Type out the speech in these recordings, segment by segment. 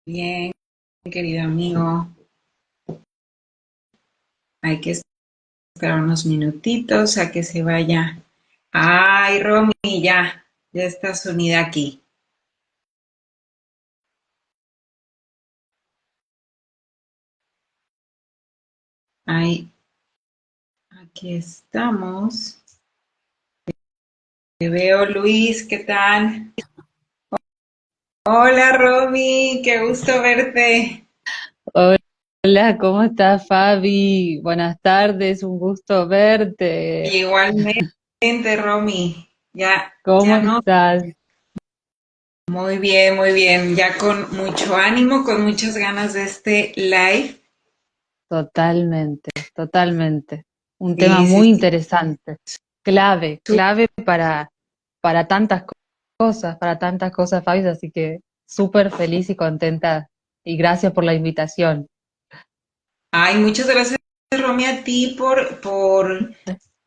Bien, querido amigo, hay que esperar unos minutitos a que se vaya. Ay, Romy, ya estás unida aquí. Ay, aquí estamos. Te veo, Luis, ¿qué tal? Hola, Romy, qué gusto verte. Hola, ¿cómo estás, Fabi? Buenas tardes, un gusto verte. Igualmente, Romy, ¿Cómo ya no. estás? Muy bien, ya con mucho ánimo, con muchas ganas de este live. Totalmente, totalmente. Un tema Sí, sí, muy sí. interesante, clave para para tantas cosas, Fabi, así que súper feliz y contenta y gracias por la invitación. Ay, muchas gracias, Romy, a ti por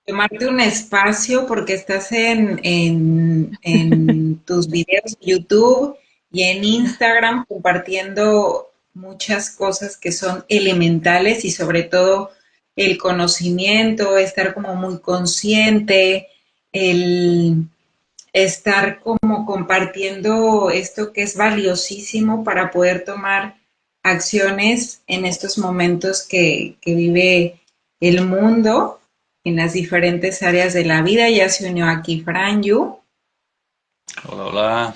tomarte un espacio porque estás en tus videos de YouTube y en Instagram compartiendo muchas cosas que son elementales y sobre todo el conocimiento, estar como muy consciente, el estar como compartiendo esto que es valiosísimo para poder tomar acciones en estos momentos que vive el mundo en las diferentes áreas de la vida. Ya se unió aquí Franju. Hola, hola.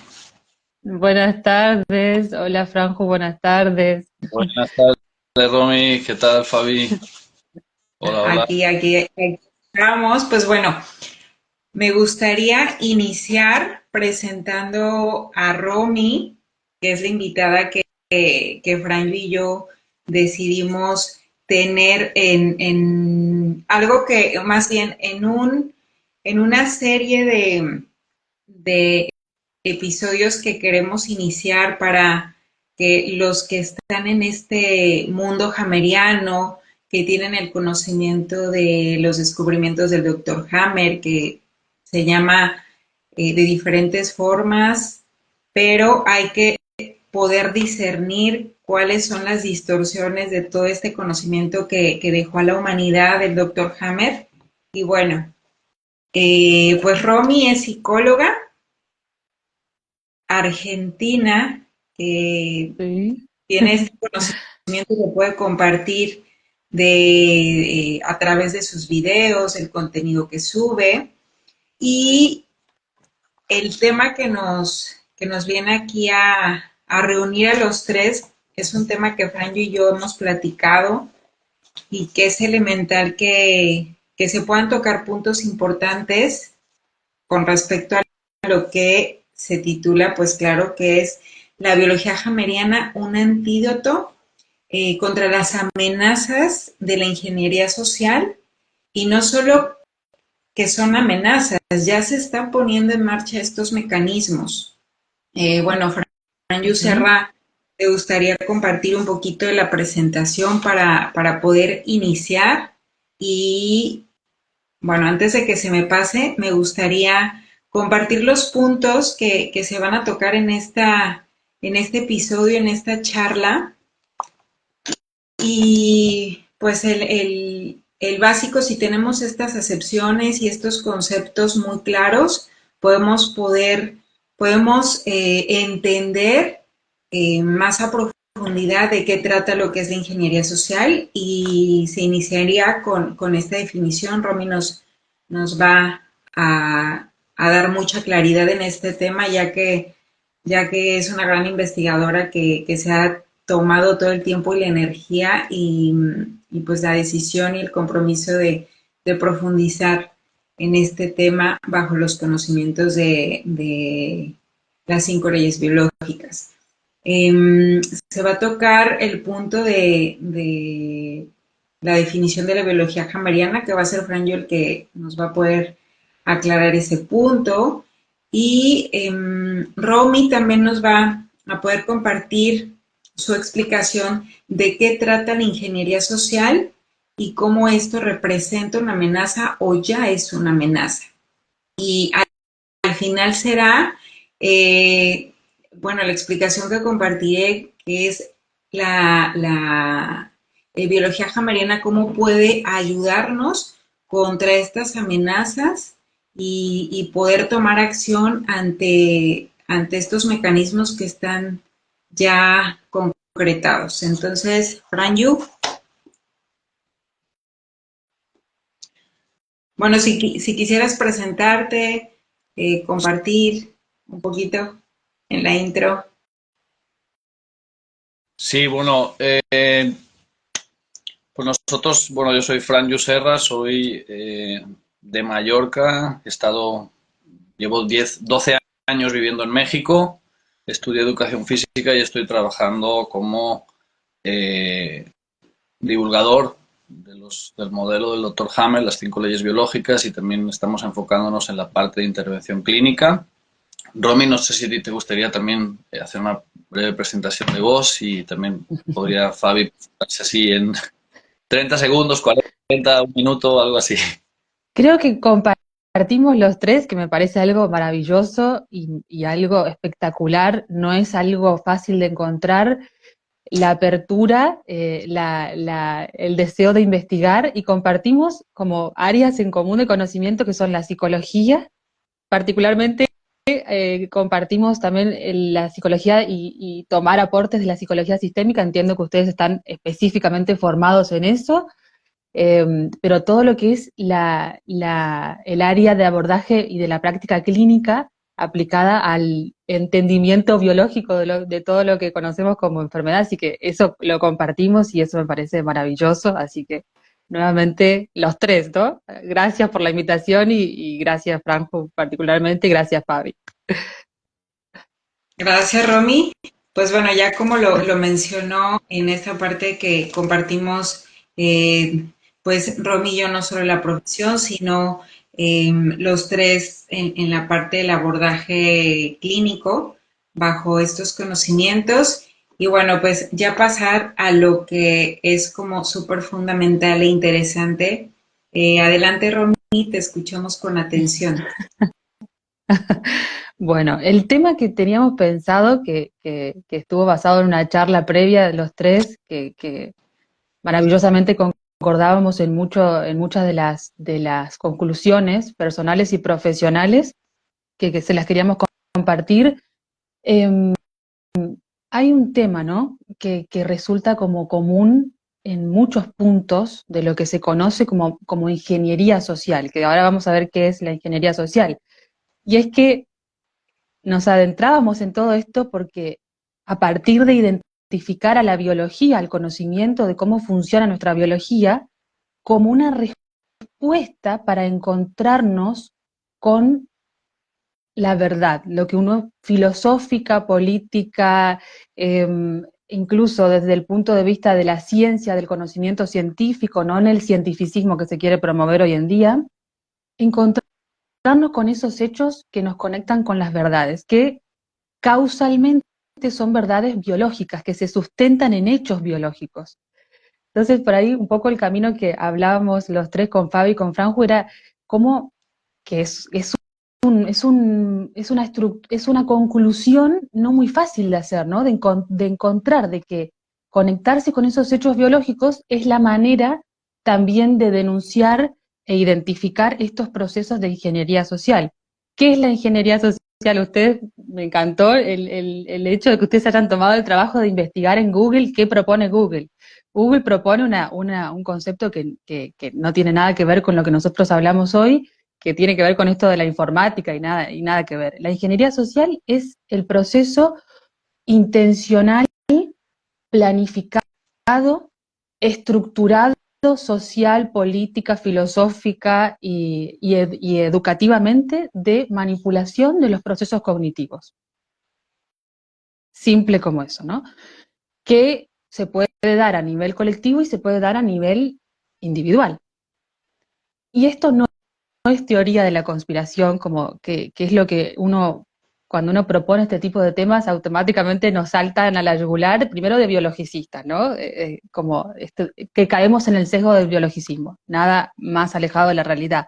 Buenas tardes, hola Franjo, buenas tardes. Buenas tardes, Romy. ¿Qué tal, Fabi? Hola, hola. Aquí estamos. Pues bueno, me gustaría iniciar presentando a Romy, que es la invitada que Franjo y yo decidimos tener en algo que, más bien, en una serie de episodios que queremos iniciar para que los que están en este mundo hameriano, que tienen el conocimiento de los descubrimientos del doctor Hammer, que se llama de diferentes formas, pero hay que poder discernir cuáles son las distorsiones de todo este conocimiento que dejó a la humanidad el doctor Hammer. Y bueno, pues Romy es psicóloga argentina que Sí. tiene este conocimiento que puede compartir a través de sus videos, el contenido que sube. Y el tema que nos viene aquí a reunir a los tres es un tema que Franjo y yo hemos platicado y que es elemental que se puedan tocar puntos importantes con respecto a lo que se titula, pues claro, que es la biología hameriana, un antídoto contra las amenazas de la ingeniería social y no solo que son amenazas, ya se están poniendo en marcha estos mecanismos. Bueno, Fran Ujú. Yuserra, te gustaría compartir un poquito de la presentación para poder iniciar y bueno, antes de que se me pase, me gustaría compartir los puntos que se van a tocar en este episodio, en esta charla. Y pues el básico, si tenemos estas acepciones y estos conceptos muy claros, podemos entender más a profundidad de qué trata lo que es la ingeniería social y se iniciaría con esta definición. Romy nos va a dar mucha claridad en este tema, ya que es una gran investigadora que se ha tomado todo el tiempo y la energía y pues la decisión y el compromiso de profundizar en este tema bajo los conocimientos de las 5 leyes biológicas. Se va a tocar el punto de la definición de la biología hameriana, que va a ser Franjo el que nos va a poder aclarar ese punto. Y Romy también nos va a poder compartir su explicación de qué trata la ingeniería social y cómo esto representa una amenaza o ya es una amenaza. Y al final será eh, bueno, la explicación que compartiré, que es la biología hameriana, cómo puede ayudarnos contra estas amenazas y poder tomar acción ante estos mecanismos que están ya concretados. Entonces, Franju, bueno, si quisieras presentarte, compartir un poquito en la intro. Sí, bueno, pues nosotros, bueno, yo soy Fran Serra, soy de Mallorca, llevo 12 años viviendo en México, estudié educación física y estoy trabajando como eh, divulgador del modelo del Dr. Hammer, las 5 leyes biológicas, y también estamos enfocándonos en la parte de intervención clínica. Romy, no sé si te gustaría también hacer una breve presentación de vos, y también podría Fabi presentarse así en 30 segundos, 40, un minuto, algo así. Creo que compartimos los tres, que me parece algo maravilloso y algo espectacular, no es algo fácil de encontrar, la apertura, el deseo de investigar, y compartimos como áreas en común de conocimiento que son la psicología, particularmente compartimos también la psicología y tomar aportes de la psicología sistémica. Entiendo que ustedes están específicamente formados en eso, pero todo lo que es el área de abordaje y de la práctica clínica aplicada al entendimiento biológico de todo lo que conocemos como enfermedad, así que eso lo compartimos y eso me parece maravilloso, así que nuevamente los tres, ¿no? Gracias por la invitación y gracias Franco particularmente, y gracias Fabi. Gracias, Romy. Pues bueno, ya como lo mencionó en esta parte que compartimos, eh, pues Romy y yo no solo la profesión, sino los tres en la parte del abordaje clínico bajo estos conocimientos. Y bueno, pues ya pasar a lo que es como súper fundamental e interesante. Adelante, Romy, te escuchamos con atención. Bueno, el tema que teníamos pensado, que estuvo basado en una charla previa de los tres, que maravillosamente concordábamos en muchas de las conclusiones personales y profesionales que se las queríamos compartir. Eh, Hay un tema, ¿no? Que resulta como común en muchos puntos de lo que se conoce como ingeniería social, que ahora vamos a ver qué es la ingeniería social. Y es que nos adentrábamos en todo esto porque a partir de identificar a la biología, al conocimiento de cómo funciona nuestra biología, como una respuesta para encontrarnos con la verdad, lo que uno filosófica, política, eh, incluso desde el punto de vista de la ciencia, del conocimiento científico, no en el cientificismo que se quiere promover hoy en día, encontrarnos con esos hechos que nos conectan con las verdades, que causalmente son verdades biológicas, que se sustentan en hechos biológicos. Entonces, por ahí un poco el camino que hablábamos los tres con Fabi y con Franjo era cómo que es una conclusión no muy fácil de hacer, ¿no? De encontrar, de que conectarse con esos hechos biológicos es la manera también de denunciar e identificar estos procesos de ingeniería social. ¿Qué es la ingeniería social? Ustedes, me encantó el hecho de que ustedes hayan tomado el trabajo de investigar en Google qué propone Google. Google propone un concepto que no tiene nada que ver con lo que nosotros hablamos hoy, que tiene que ver con esto de la informática y nada que ver. La ingeniería social es el proceso intencional, planificado, estructurado, social, política, filosófica y educativamente de manipulación de los procesos cognitivos. Simple como eso, ¿no? Que se puede dar a nivel colectivo y se puede dar a nivel individual. Y esto no es teoría de la conspiración, como que es lo que cuando uno propone este tipo de temas, automáticamente nos saltan a la yugular, primero de biologicistas, ¿no? Que caemos en el sesgo del biologicismo, nada más alejado de la realidad,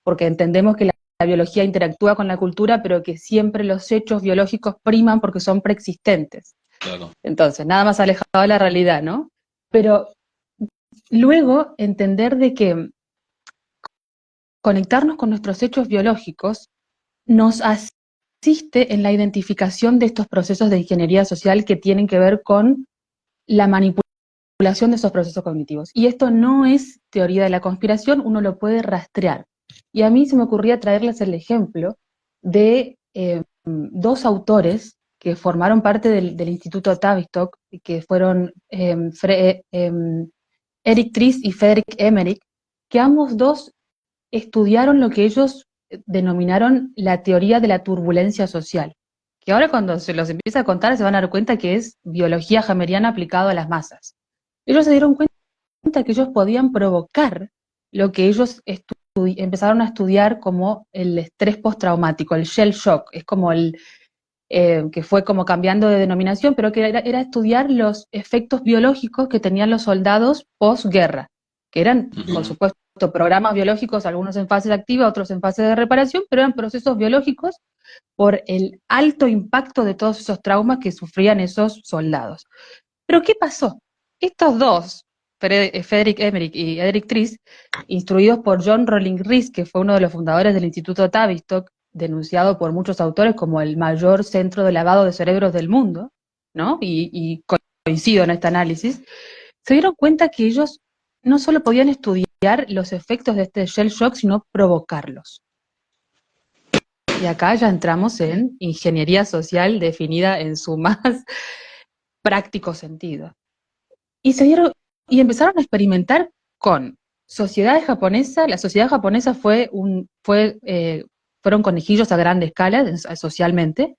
porque entendemos que la biología interactúa con la cultura, pero que siempre los hechos biológicos priman porque son preexistentes. Claro. Entonces, nada más alejado de la realidad, ¿no? Pero luego entender de que conectarnos con nuestros hechos biológicos nos asiste en la identificación de estos procesos de ingeniería social que tienen que ver con la manipulación de esos procesos cognitivos. Y esto no es teoría de la conspiración, uno lo puede rastrear. Y a mí se me ocurría traerles el ejemplo de dos autores que formaron parte del Instituto Tavistock, que fueron Eric Tries y Friedrich Emmerich, que ambos dos estudiaron lo que ellos denominaron la teoría de la turbulencia social, que ahora cuando se los empieza a contar se van a dar cuenta que es biología hameriana aplicado a las masas. Ellos se dieron cuenta que ellos podían provocar lo que ellos empezaron a estudiar como el estrés postraumático, el shell shock, es como que fue como cambiando de denominación, pero que era estudiar los efectos biológicos que tenían los soldados posguerra, que eran, por supuesto, programas biológicos, algunos en fase activa, otros en fase de reparación, pero eran procesos biológicos por el alto impacto de todos esos traumas que sufrían esos soldados. Pero ¿qué pasó? Estos dos, Friedrich Emmerich y Eric Tries, instruidos por John Rolling Rees, que fue uno de los fundadores del Instituto Tavistock, denunciado por muchos autores como el mayor centro de lavado de cerebros del mundo, ¿no? Y coincido en este análisis, se dieron cuenta que ellos no solo podían estudiar los efectos de este shell shock, sino provocarlos. Y acá ya entramos en ingeniería social definida en su más práctico sentido. Y empezaron a experimentar con sociedades japonesas. La sociedad japonesa fueron conejillos a gran escala socialmente,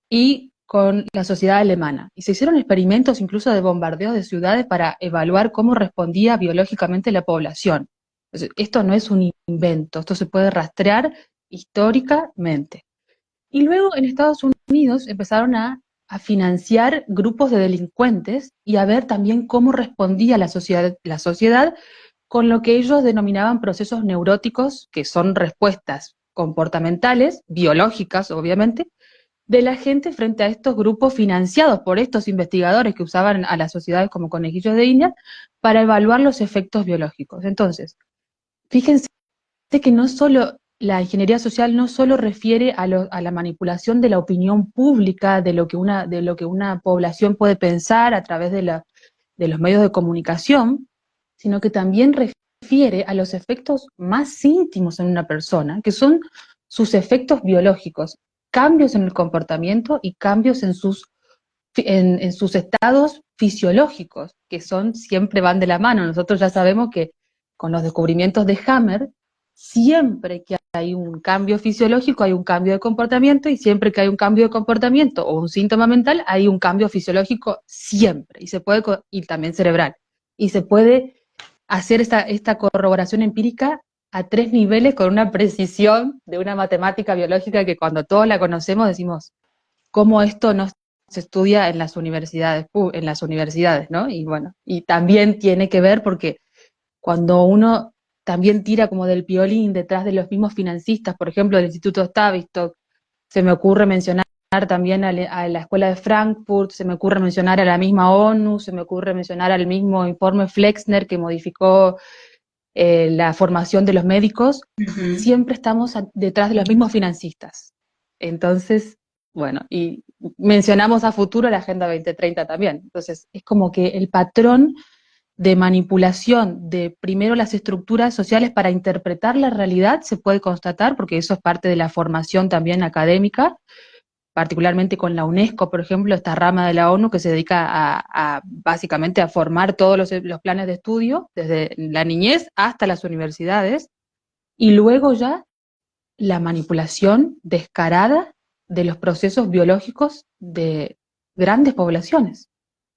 y con la sociedad alemana. Y se hicieron experimentos incluso de bombardeos de ciudades para evaluar cómo respondía biológicamente la población. Entonces, esto no es un invento, esto se puede rastrear históricamente. Y luego en Estados Unidos empezaron a financiar grupos de delincuentes y a ver también cómo respondía la sociedad con lo que ellos denominaban procesos neuróticos, que son respuestas comportamentales, biológicas obviamente, de la gente frente a estos grupos financiados por estos investigadores que usaban a las sociedades como conejillos de India para evaluar los efectos biológicos. Entonces, fíjense que no solo la ingeniería social no solo refiere a la manipulación de la opinión pública, de lo que una población puede pensar a través de los medios de comunicación, sino que también refiere a los efectos más íntimos en una persona, que son sus efectos biológicos, cambios en el comportamiento y cambios en sus estados fisiológicos, que siempre van de la mano. Nosotros ya sabemos que con los descubrimientos de Hammer, siempre que hay un cambio fisiológico, hay un cambio de comportamiento, y siempre que hay un cambio de comportamiento o un síntoma mental, hay un cambio fisiológico siempre, y también cerebral. Y se puede hacer esta corroboración empírica a 3 niveles con una precisión de una matemática biológica que cuando todos la conocemos decimos, ¿cómo esto no se estudia en las universidades, ¿no? Y bueno, y también tiene que ver porque cuando uno también tira como del violín detrás de los mismos financistas, por ejemplo, del Instituto Tavistock, se me ocurre mencionar también a la Escuela de Frankfurt, se me ocurre mencionar a la misma ONU, se me ocurre mencionar al mismo informe Flexner que modificó la formación de los médicos, siempre estamos detrás de los mismos financistas. Entonces, bueno, y mencionamos a futuro la Agenda 2030 también. Entonces, es como que el patrón de manipulación de primero las estructuras sociales para interpretar la realidad se puede constatar, porque eso es parte de la formación también académica, particularmente con la UNESCO, por ejemplo, esta rama de la ONU que se dedica básicamente a formar todos los planes de estudio, desde la niñez hasta las universidades, y luego ya la manipulación descarada de los procesos biológicos de grandes poblaciones.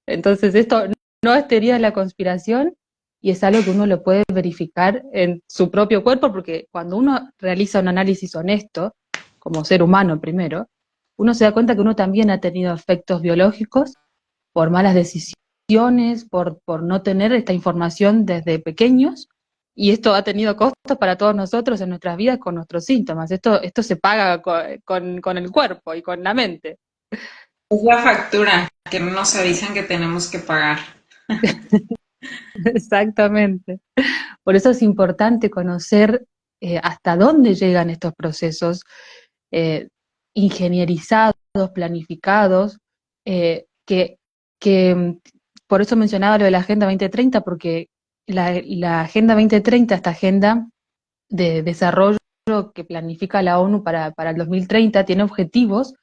Entonces esto no es teoría de la conspiración, y es algo que uno lo puede verificar en su propio cuerpo, porque cuando uno realiza un análisis honesto, como ser humano primero, uno se da cuenta que uno también ha tenido efectos biológicos por malas decisiones, por no tener esta información desde pequeños, y esto ha tenido costos para todos nosotros en nuestras vidas con nuestros síntomas. Esto se paga con el cuerpo y con la mente. Es la factura que no nos avisan que tenemos que pagar. Exactamente. Por eso es importante conocer hasta dónde llegan estos procesos eh, ingenierizados, planificados, que, que por eso mencionaba lo de la Agenda 2030, porque la Agenda 2030, esta agenda de desarrollo que planifica la ONU para el 2030, tiene objetivos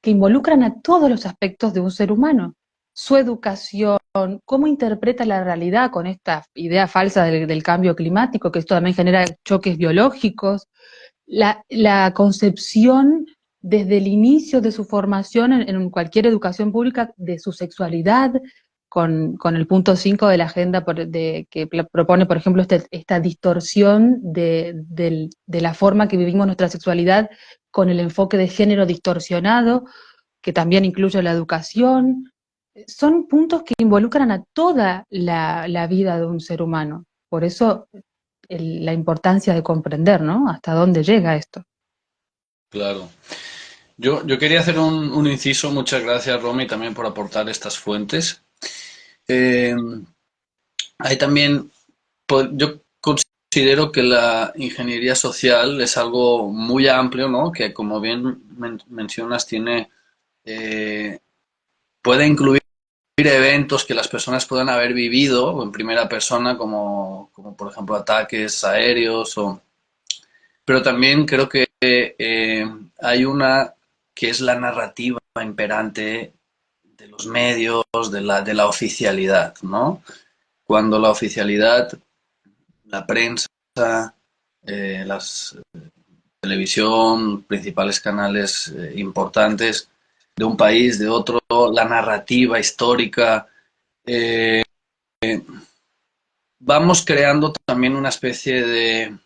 que involucran a todos los aspectos de un ser humano. Su educación, cómo interpreta la realidad con esta idea falsa del cambio climático, que esto también genera choques biológicos, la concepción desde el inicio de su formación en cualquier educación pública de su sexualidad, con el punto 5 de la agenda que propone, por ejemplo, esta distorsión de la forma que vivimos nuestra sexualidad con el enfoque de género distorsionado, que también incluye la educación. Son puntos que involucran a toda la vida de un ser humano. Por eso la importancia de comprender, ¿no? Hasta dónde llega esto. Claro. Yo quería hacer un inciso, muchas gracias Romy también por aportar estas fuentes. Eh, Hay también, yo considero que la ingeniería social es algo muy amplio, ¿no? Que como bien mencionas eh, puede incluir eventos que las personas puedan haber vivido en primera persona, como por ejemplo ataques aéreos, pero también creo que hay una que es la narrativa imperante de los medios, de la oficialidad, ¿no? Cuando la oficialidad, la prensa, las televisión, principales canales importantes de un país, de otro, la narrativa histórica, eh, vamos creando también una especie de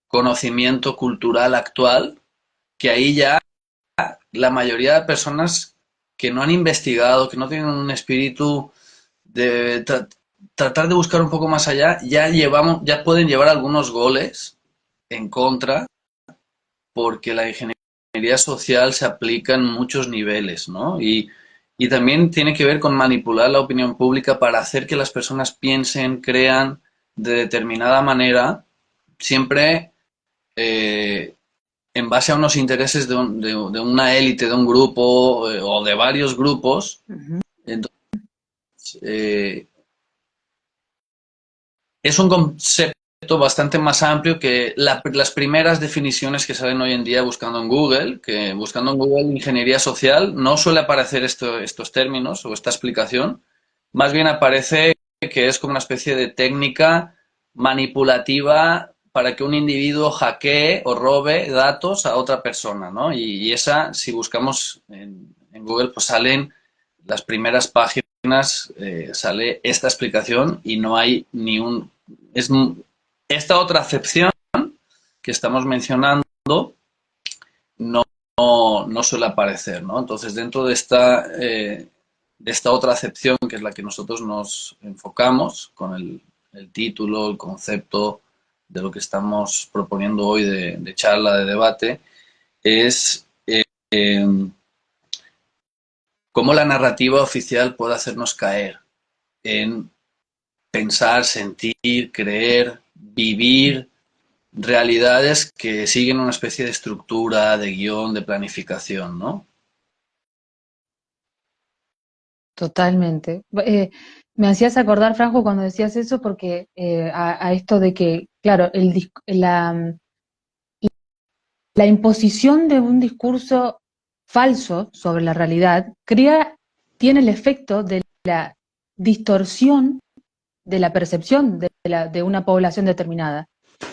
conocimiento cultural actual, que ahí ya la mayoría de personas que no han investigado, que no tienen un espíritu de tratar de buscar un poco más allá, ya pueden llevar algunos goles en contra, porque la ingeniería social se aplica en muchos niveles, ¿no? Y también tiene que ver con manipular la opinión pública para hacer que las personas piensen, crean de determinada manera, siempre en base a unos intereses de una élite, de un grupo o de varios grupos. Ujú. Entonces, es un concepto bastante más amplio que las primeras definiciones que salen hoy en día buscando en Google, que buscando en Google ingeniería social no suele aparecer estos términos o esta explicación, más bien aparece que es como una especie de técnica manipulativa para que un individuo hackee o robe datos a otra persona, ¿no? Y esa, si buscamos en Google, pues salen las primeras páginas, sale esta explicación y no hay ni un... Es, esta otra acepción que estamos mencionando no, no suele aparecer, ¿no? Entonces, dentro de esta otra acepción, que es la que nosotros nos enfocamos con el título, el concepto de lo que estamos proponiendo hoy de charla, de debate, es cómo la narrativa oficial puede hacernos caer en pensar, sentir, creer, vivir realidades que siguen una especie de estructura, de guión, de planificación, ¿no? Totalmente. Me hacías acordar, Franco, cuando decías eso, porque a esto de que, claro, la imposición de un discurso falso sobre la realidad tiene el efecto de la distorsión de la percepción de una población determinada.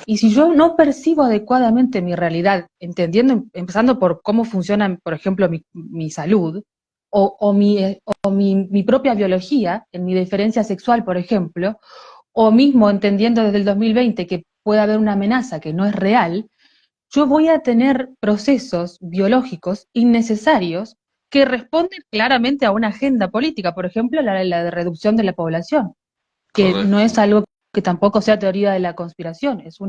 Y si yo no percibo adecuadamente mi realidad, entendiendo, empezando por cómo funciona, por ejemplo, mi salud, o mi propia biología, en mi diferencia sexual, por ejemplo, o mismo entendiendo desde el 2020 que puede haber una amenaza que no es real, yo voy a tener procesos biológicos innecesarios que responden claramente a una agenda política, por ejemplo, la de reducción de la población, que no Correcto. es algo que tampoco sea teoría de la conspiración, es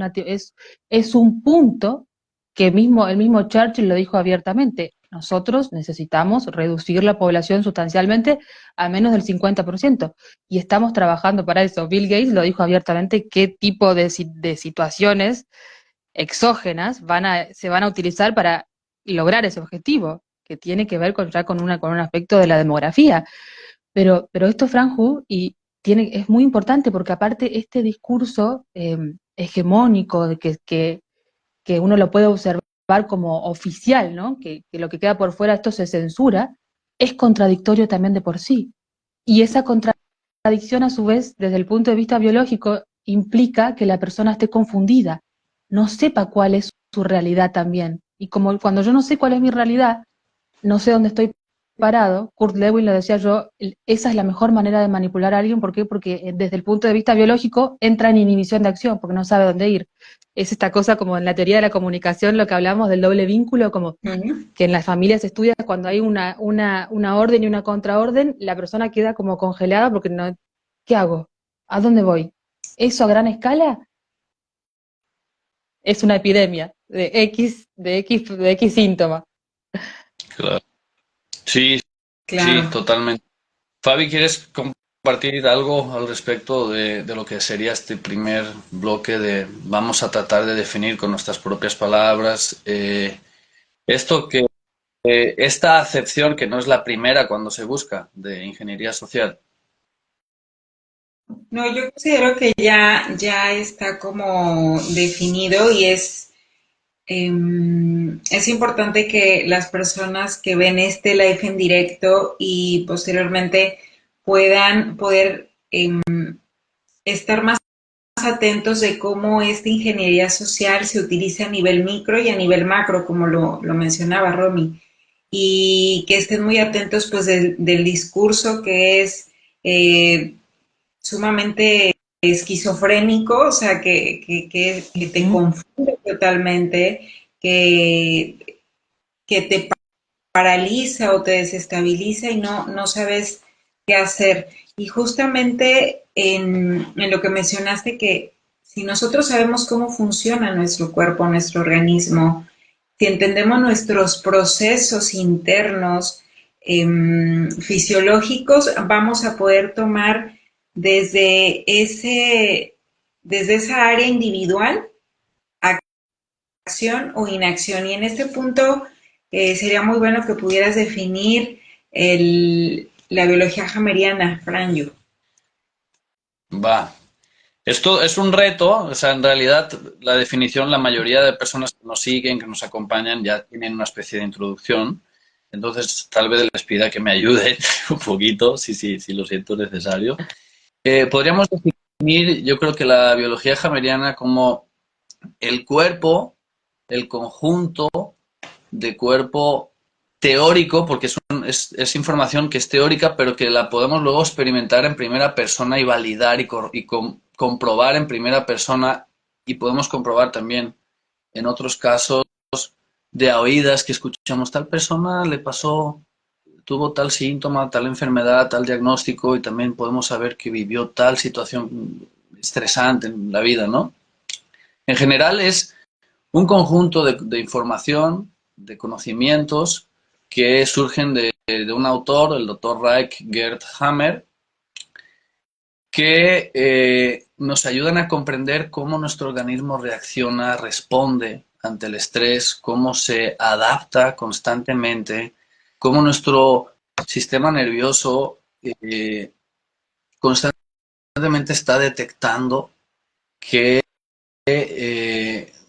un punto que el mismo Churchill lo dijo abiertamente. Nosotros necesitamos reducir la población sustancialmente a menos del 50%, y estamos trabajando para eso. Bill Gates lo dijo abiertamente, qué tipo de situaciones exógenas se van a utilizar para lograr ese objetivo, que tiene que ver ya con un aspecto de la demografía. Pero esto, Franju, es muy importante porque aparte este discurso hegemónico de que uno lo puede observar como oficial, ¿no? Que lo que queda por fuera esto se censura, es contradictorio también de por sí. Y esa contradicción, a su vez, desde el punto de vista biológico, implica que la persona esté confundida, no sepa cuál es su realidad también. Y como cuando yo no sé cuál es mi realidad, no sé dónde estoy parado. Kurt Lewin lo decía yo, esa es la mejor manera de manipular a alguien. ¿Por qué? Porque desde el punto de vista biológico entra en inhibición de acción, porque no sabe dónde ir. Es esta cosa como en la teoría de la comunicación, lo que hablamos del doble vínculo, como que en las familias se estudia cuando hay una orden y una contraorden, la persona queda como congelada porque no, ¿qué hago? ¿A dónde voy? Eso a gran escala es una epidemia de X síntoma. Claro. Sí, sí, Claro. totalmente. Fabi, ¿quieres compartir algo al respecto de lo que sería este primer bloque de vamos a tratar de definir con nuestras propias palabras esto que esta acepción que no es la primera cuando se busca de ingeniería social? No, yo considero que ya está como definido y es importante que las personas que ven este live en directo y posteriormente puedan poder estar más atentos de cómo esta ingeniería social se utiliza a nivel micro y a nivel macro, como lo mencionaba Romy, y que estén muy atentos pues del discurso que es eh, sumamente esquizofrénico, o sea, que te Ujú. confunde totalmente, que te paraliza o te desestabiliza y no sabes qué hacer. Y justamente en lo que mencionaste, que si nosotros sabemos cómo funciona nuestro cuerpo, nuestro organismo, si entendemos nuestros procesos internos fisiológicos, vamos a poder tomar desde desde esa área individual acción o inacción. Y en este punto sería muy bueno que pudieras definir la biología hameriana, Franjo. Va. Esto es un reto, o sea, en realidad la definición, la mayoría de personas que nos siguen, que nos acompañan, ya tienen una especie de introducción. Entonces, tal vez les pida que me ayuden un poquito, si lo siento necesario. Podríamos definir, yo creo que la biología hameriana como el cuerpo, el conjunto de cuerpo teórico, porque es información que es teórica, pero que la podemos luego experimentar en primera persona y validar y comprobar en primera persona, y podemos comprobar también en otros casos de a oídas que escuchamos tal persona le pasó, tuvo tal síntoma, tal enfermedad, tal diagnóstico, y también podemos saber que vivió tal situación estresante en la vida, ¿no? En general es un conjunto de información, de conocimientos que surgen de un autor, el doctor Reich Gerd Hammer, que nos ayudan a comprender cómo nuestro organismo reacciona, responde ante el estrés, cómo se adapta constantemente, cómo nuestro sistema nervioso constantemente está detectando que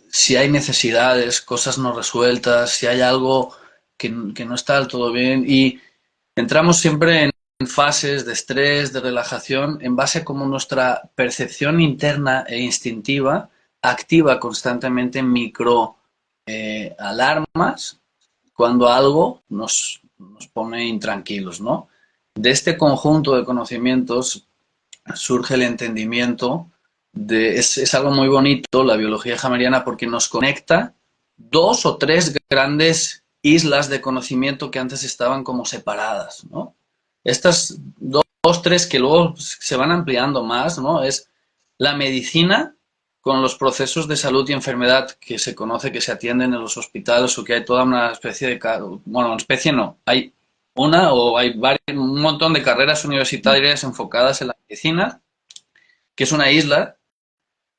si hay necesidades, cosas no resueltas, si hay algo que no está del todo bien, y entramos siempre en fases de estrés, de relajación, en base a cómo nuestra percepción interna e instintiva activa constantemente micro alarmas cuando algo nos pone intranquilos, ¿no? De este conjunto de conocimientos surge el entendimiento es algo muy bonito la biología hameriana porque nos conecta dos o tres grandes islas de conocimiento que antes estaban como separadas, ¿no? Estas dos, tres que luego se van ampliando más, ¿no? Es la medicina con los procesos de salud y enfermedad que se conoce que se atienden en los hospitales, o que hay toda una especie de, bueno, especie no, hay una o hay un montón de carreras universitarias enfocadas en la medicina, que es una isla,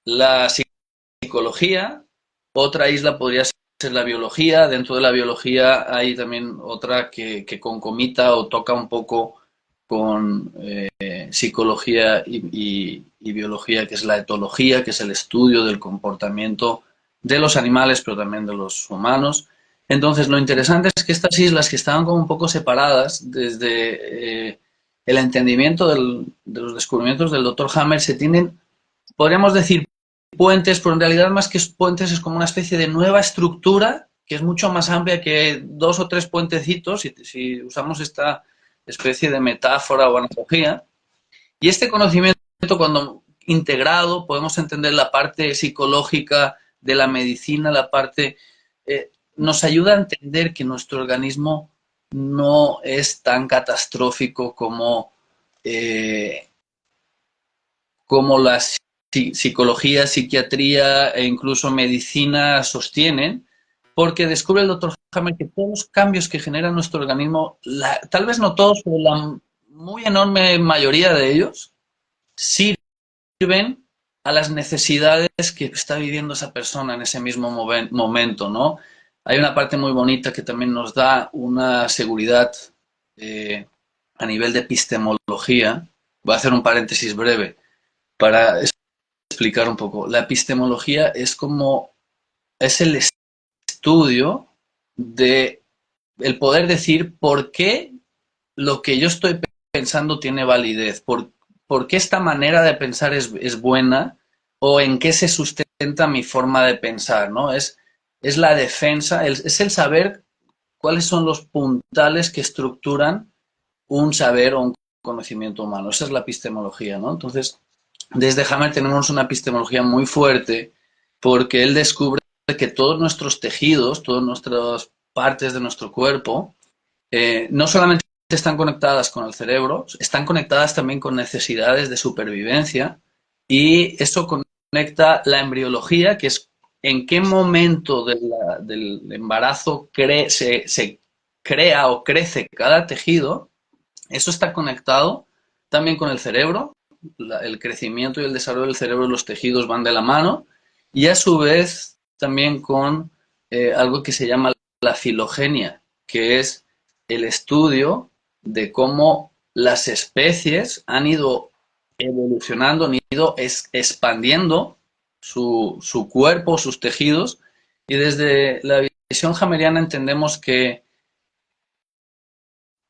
la psicología, otra isla podría ser la biología, dentro de la biología hay también otra que concomita o toca un poco con psicología y biología, que es la etología, que es el estudio del comportamiento de los animales, pero también de los humanos. Entonces, lo interesante es que estas islas, que estaban como un poco separadas desde el entendimiento de los descubrimientos del Dr. Hammer, se tienen, podríamos decir, puentes, pero en realidad más que puentes es como una especie de nueva estructura que es mucho más amplia que 2 o 3 puentecitos, si usamos esta especie de metáfora o analogía. Y este conocimiento, cuando integrado, podemos entender la parte psicológica de la medicina, la parte nos ayuda a entender que nuestro organismo no es tan catastrófico como la psicología, psiquiatría e incluso medicina sostienen, porque descubre el doctor Hammer que todos los cambios que genera nuestro organismo, tal vez no todos, pero la muy enorme mayoría de ellos, sirven a las necesidades que está viviendo esa persona en ese mismo momento, ¿no? Hay una parte muy bonita que también nos da una seguridad a nivel de epistemología. Voy a hacer un paréntesis breve para explicar un poco. La epistemología es el estudio de el poder decir por qué lo que yo estoy pensando tiene validez, por qué esta manera de pensar es buena, o en qué se sustenta mi forma de pensar, ¿no? Es la defensa, es el saber cuáles son los puntales que estructuran un saber o un conocimiento humano. Esa es la epistemología, ¿no? Entonces, desde Hammer tenemos una epistemología muy fuerte, porque él descubre que todos nuestros tejidos, todas nuestras partes de nuestro cuerpo, no solamente están conectadas con el cerebro, están conectadas también con necesidades de supervivencia, y eso conecta la embriología, que es en qué momento del embarazo se crea o crece cada tejido. Eso está conectado también con el cerebro. El crecimiento y el desarrollo del cerebro y los tejidos van de la mano, y a su vez también con algo que se llama la filogenia, que es el estudio de cómo las especies han ido evolucionando, han ido expandiendo su cuerpo, sus tejidos, y desde la visión hammeriana entendemos que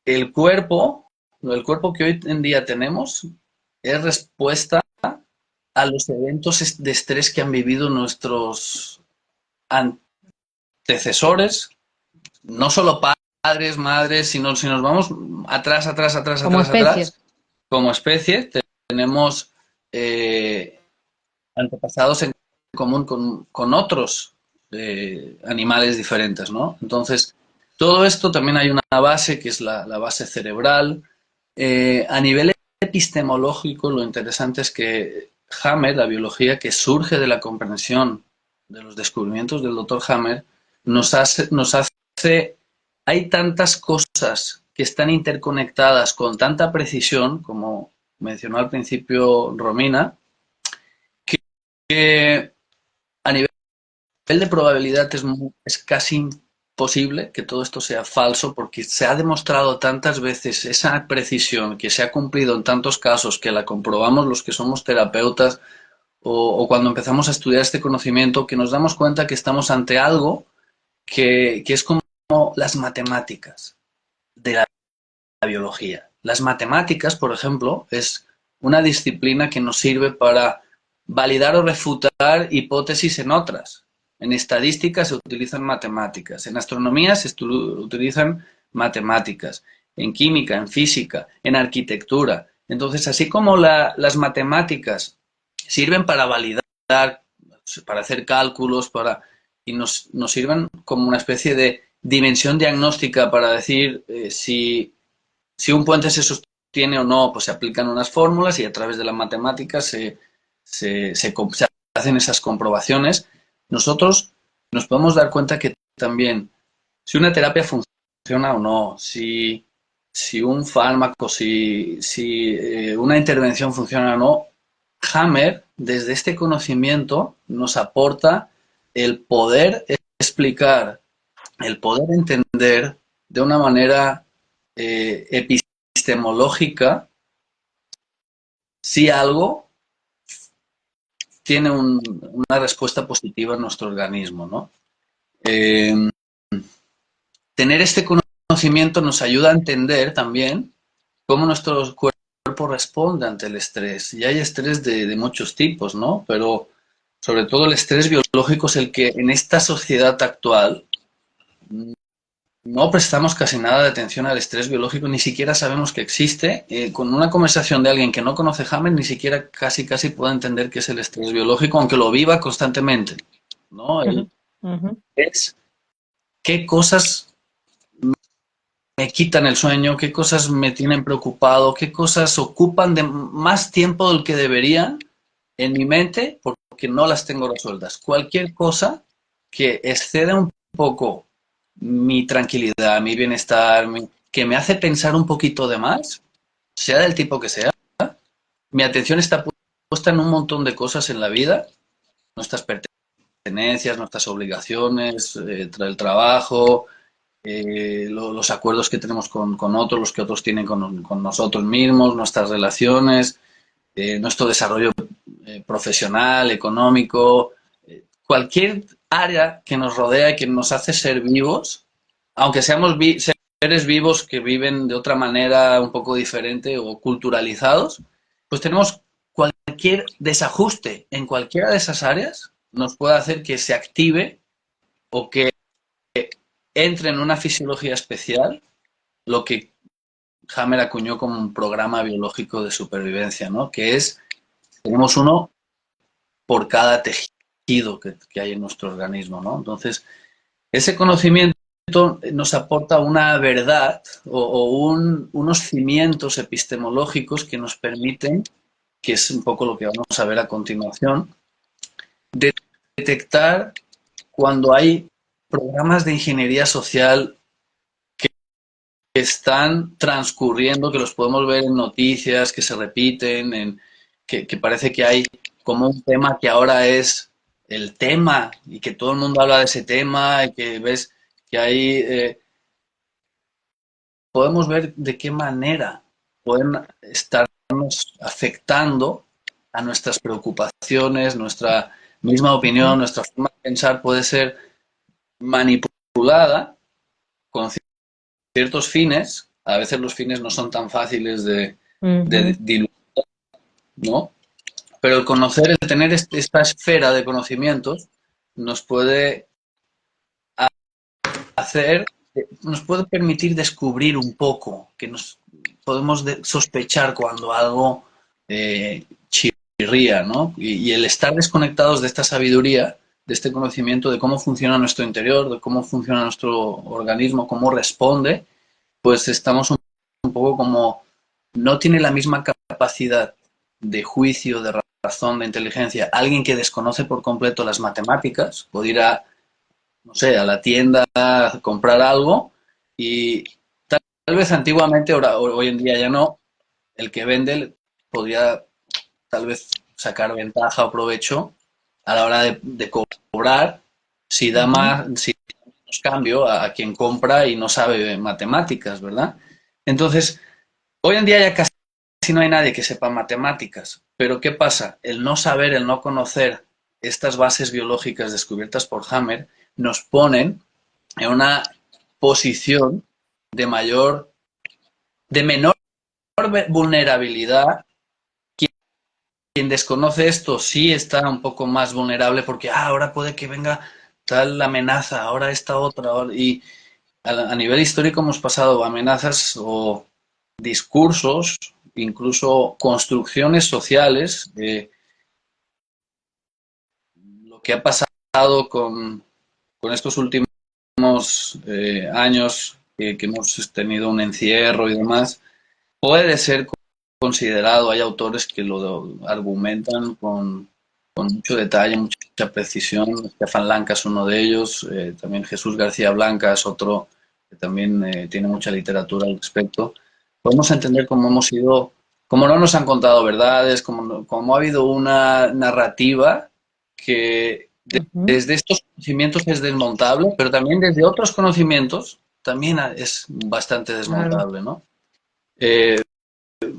el cuerpo que hoy en día tenemos es respuesta a los eventos de estrés que han vivido nuestros antecesores, no solo padres, madres, sino si nos vamos atrás, como especie, tenemos antepasados en común con otros animales diferentes, ¿no? Entonces, todo esto también hay una base que es la base cerebral. A nivel epistemológico, lo interesante es que Hammer, la biología que surge de la comprensión de los descubrimientos del Dr. Hammer, nos hace, hay tantas cosas que están interconectadas con tanta precisión, como mencionó al principio Romina, que a nivel de probabilidad es casi imposible que todo esto sea falso, porque se ha demostrado tantas veces esa precisión que se ha cumplido en tantos casos que la comprobamos los que somos terapeutas, o cuando empezamos a estudiar este conocimiento, que nos damos cuenta que estamos ante algo que es como las matemáticas de la biología. Las matemáticas, por ejemplo, es una disciplina que nos sirve para validar o refutar hipótesis en otras. En estadística se utilizan matemáticas, en astronomía se utilizan matemáticas, en química, en física, en arquitectura. Entonces, así como las matemáticas sirven para validar, para hacer cálculos, y nos sirven como una especie de dimensión diagnóstica para decir si un puente se sostiene o no, pues se aplican unas fórmulas y a través de la matemática se se hacen esas comprobaciones, nosotros nos podemos dar cuenta que también si una terapia funciona o no, si un fármaco, si una intervención funciona o no, Hammer, desde este conocimiento, nos aporta el poder explicar, el poder entender de una manera epistemológica si algo tiene una respuesta positiva en nuestro organismo, ¿no? Tener este conocimiento nos ayuda a entender también cómo nuestro cuerpo responde ante el estrés. Y hay estrés de muchos tipos, ¿no? Pero sobre todo el estrés biológico es el que en esta sociedad actual no prestamos casi nada de atención al estrés biológico, ni siquiera sabemos que existe. Con una conversación de alguien que no conoce Hammer, ni siquiera casi puede entender qué es el estrés biológico, aunque lo viva constantemente, ¿no? Es qué cosas me quitan el sueño, qué cosas me tienen preocupado, qué cosas ocupan de más tiempo del que deberían en mi mente porque no las tengo resueltas. Cualquier cosa que exceda un poco mi tranquilidad, mi bienestar, que me hace pensar un poquito de más, sea del tipo que sea, mi atención está puesta en un montón de cosas en la vida, nuestras pertenencias, nuestras obligaciones, el trabajo, los acuerdos que tenemos con otros, los que otros tienen con nosotros mismos, nuestras relaciones, nuestro desarrollo profesional, económico, cualquier área que nos rodea y que nos hace ser vivos, aunque seamos seres vivos que viven de otra manera un poco diferente o culturalizados, pues tenemos cualquier desajuste en cualquiera de esas áreas nos puede hacer que se active o que entre en una fisiología especial, lo que Hammer acuñó como un programa biológico de supervivencia, ¿no? Que es, tenemos uno por cada tejido que hay en nuestro organismo, ¿no? Entonces, ese conocimiento nos aporta una verdad unos cimientos epistemológicos que nos permiten, que es un poco lo que vamos a ver a continuación, detectar cuando hay programas de ingeniería social que están transcurriendo, que los podemos ver en noticias, que se repiten, que parece que hay como un tema que ahora es el tema y que todo el mundo habla de ese tema y que ves que hay... podemos ver de qué manera pueden estarnos afectando a nuestras preocupaciones, nuestra misma opinión, nuestra forma de pensar puede ser manipulada con ciertos fines. A veces los fines no son tan fáciles de diluir, ¿no? Pero el conocer, el tener esta esfera de conocimientos nos puede hacer, nos puede permitir descubrir un poco, que nos podemos sospechar cuando algo chirría, ¿no? Y el estar desconectados de esta sabiduría, de este conocimiento de cómo funciona nuestro interior, de cómo funciona nuestro organismo, cómo responde, pues estamos un poco como, no tiene la misma capacidad de juicio, de razón, de inteligencia, alguien que desconoce por completo las matemáticas, puede ir a, no sé, a la tienda a comprar algo y tal vez antiguamente, hoy en día ya no, el que vende podría tal vez sacar ventaja o provecho a la hora de cobrar si da más, si da menos cambio a quien compra y no sabe matemáticas, ¿verdad? Entonces, hoy en día ya casi no hay nadie que sepa matemáticas, pero ¿qué pasa? El no saber, el no conocer estas bases biológicas descubiertas por Hammer nos ponen en una posición de de menor vulnerabilidad. Quien desconoce esto sí está un poco más vulnerable porque ahora puede que venga tal amenaza, ahora esta otra, y a nivel histórico hemos pasado amenazas o discursos, incluso construcciones sociales, lo que ha pasado con estos últimos años que hemos tenido un encierro y demás, puede ser considerado, hay autores que lo argumentan con mucho detalle, mucha precisión. Stefan Lanka es uno de ellos, también Jesús García Blanca es otro que también tiene mucha literatura al respecto. Podemos entender cómo hemos ido, cómo no nos han contado verdades, cómo ha habido una narrativa que desde estos conocimientos es desmontable, pero también desde otros conocimientos también es bastante desmontable, ¿no?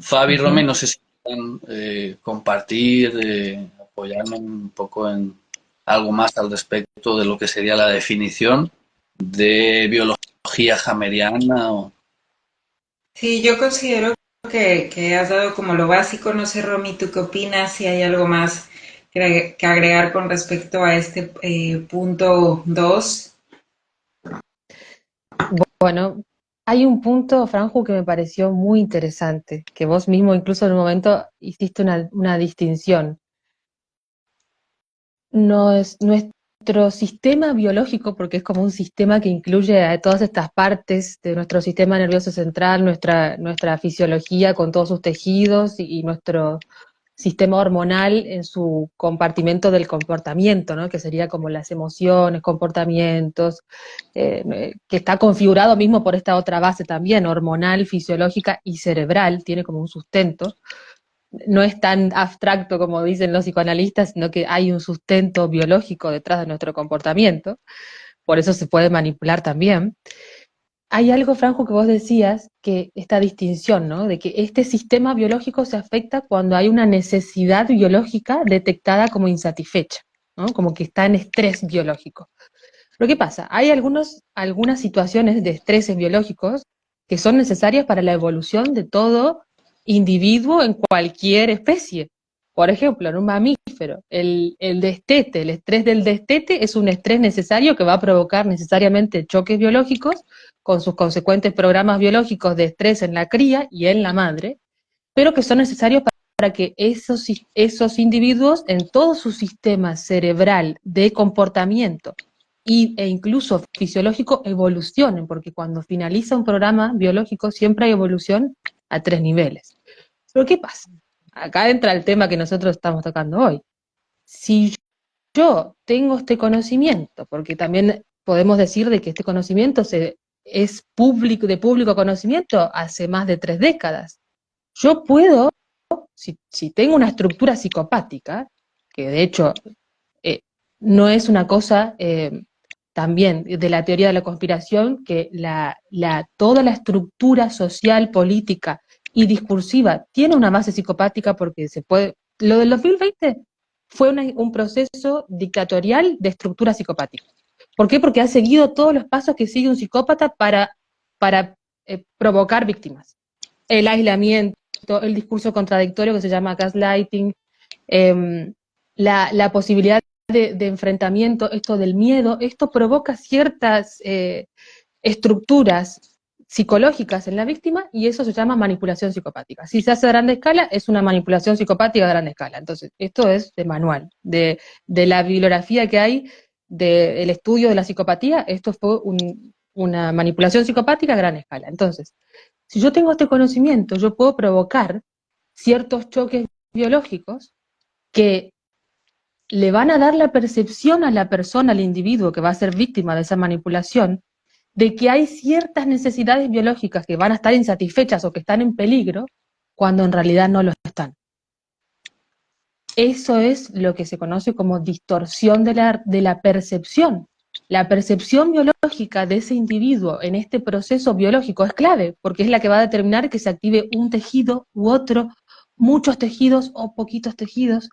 Fabi y Romy, no sé si pueden compartir, apoyarme un poco en algo más al respecto de lo que sería la definición de biología hameriana. Sí, yo considero que has dado como lo básico. No sé, Romy, ¿tú qué opinas? Si hay algo más que agregar con respecto a este punto 2. Bueno, hay un punto, Franju, que me pareció muy interesante, que vos mismo incluso en un momento hiciste una distinción. Nuestro sistema biológico, porque es como un sistema que incluye a todas estas partes de nuestro sistema nervioso central, nuestra fisiología con todos sus tejidos y nuestro sistema hormonal en su compartimento del comportamiento, ¿no? Que sería como las emociones, comportamientos, que está configurado mismo por esta otra base también, hormonal, fisiológica y cerebral, tiene como un sustento. No es tan abstracto como dicen los psicoanalistas, sino que hay un sustento biológico detrás de nuestro comportamiento, por eso se puede manipular también. Hay algo, Franjo, que vos decías, que esta distinción, ¿no? De que este sistema biológico se afecta cuando hay una necesidad biológica detectada como insatisfecha, ¿no? Como que está en estrés biológico. Pero ¿qué pasa? Hay algunas situaciones de estreses biológicos que son necesarias para la evolución de todo individuo en cualquier especie. Por ejemplo, en un mamífero, el destete, el estrés del destete es un estrés necesario que va a provocar necesariamente choques biológicos con sus consecuentes programas biológicos de estrés en la cría y en la madre, pero que son necesarios para que esos individuos en todo su sistema cerebral de comportamiento e incluso fisiológico evolucionen, porque cuando finaliza un programa biológico siempre hay evolución a 3 niveles. Pero ¿qué pasa? Acá entra el tema que nosotros estamos tocando hoy. Si yo tengo este conocimiento, porque también podemos decir de que este conocimiento es público, de público conocimiento hace más de 3 décadas, yo puedo, si tengo una estructura psicopática, que de hecho no es una cosa también de la teoría de la conspiración, que toda la estructura social, política y discursiva tiene una base psicopática, porque lo del 2020 fue un proceso dictatorial de estructura psicopática. ¿Por qué? Porque ha seguido todos los pasos que sigue un psicópata para provocar víctimas. El aislamiento, el discurso contradictorio que se llama gaslighting, la posibilidad de enfrentamiento, esto del miedo, esto provoca ciertas estructuras psicológicas en la víctima, y eso se llama manipulación psicopática. Si se hace a gran escala, es una manipulación psicopática a gran escala. Entonces, esto es de manual, de la bibliografía que hay del estudio de la psicopatía, esto fue una manipulación psicopática a gran escala. Entonces, si yo tengo este conocimiento, yo puedo provocar ciertos choques biológicos que le van a dar la percepción a la persona, al individuo que va a ser víctima de esa manipulación, de que hay ciertas necesidades biológicas que van a estar insatisfechas o que están en peligro, cuando en realidad no lo están. Eso es lo que se conoce como distorsión de la percepción. La percepción biológica de ese individuo en este proceso biológico es clave, porque es la que va a determinar que se active un tejido u otro, muchos tejidos o poquitos tejidos,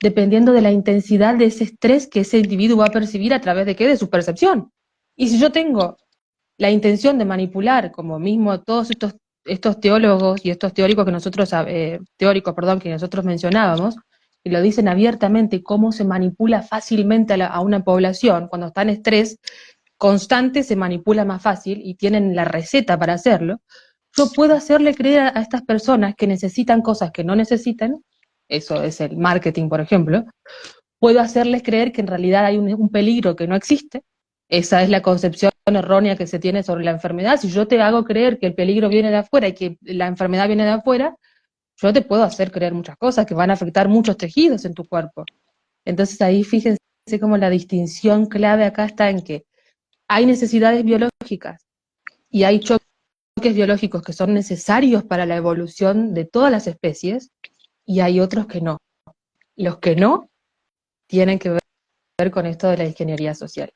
dependiendo de la intensidad de ese estrés que ese individuo va a percibir a través de ¿qué? De su percepción. Y si yo tengo la intención de manipular, como mismo todos estos teólogos y estos teóricos que nosotros, que nosotros mencionábamos, y lo dicen abiertamente, cómo se manipula fácilmente a una población, cuando está en estrés constante se manipula más fácil y tienen la receta para hacerlo, yo puedo hacerle creer a estas personas que necesitan cosas que no necesitan, eso es el marketing, por ejemplo, puedo hacerles creer que en realidad hay un peligro que no existe. Esa es la concepción errónea que se tiene sobre la enfermedad. Si yo te hago creer que el peligro viene de afuera y que la enfermedad viene de afuera, yo te puedo hacer creer muchas cosas que van a afectar muchos tejidos en tu cuerpo. Entonces ahí fíjense cómo la distinción clave acá está en que hay necesidades biológicas y hay choques biológicos que son necesarios para la evolución de todas las especies, y hay otros que no. Los que no tienen que ver con esto de la ingeniería social.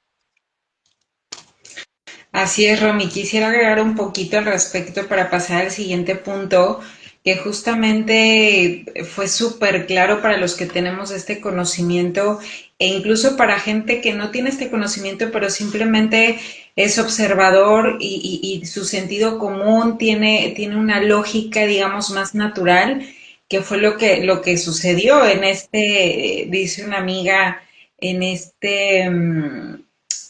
Así es, Romy. Quisiera agregar un poquito al respecto para pasar al siguiente punto, que justamente fue súper claro para los que tenemos este conocimiento e incluso para gente que no tiene este conocimiento, pero simplemente es observador y su sentido común tiene una lógica, digamos, más natural, que fue lo que sucedió en dice una amiga, en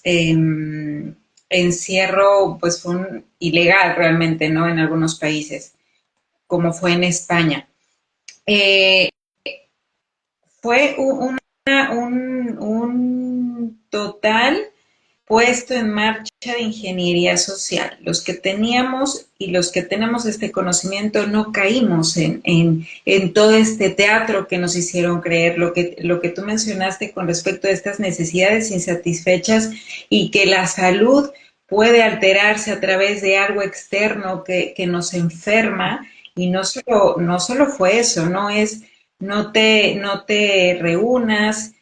em, encierro, pues fue ilegal realmente, ¿no? En algunos países, como fue en España. Eh, fue un total puesto en marcha de ingeniería social. Los que teníamos y los que tenemos este conocimiento no caímos en todo este teatro que nos hicieron creer, lo que tú mencionaste con respecto a estas necesidades insatisfechas y que la salud puede alterarse a través de algo externo que nos enferma, y no solo fue eso, no te reúnas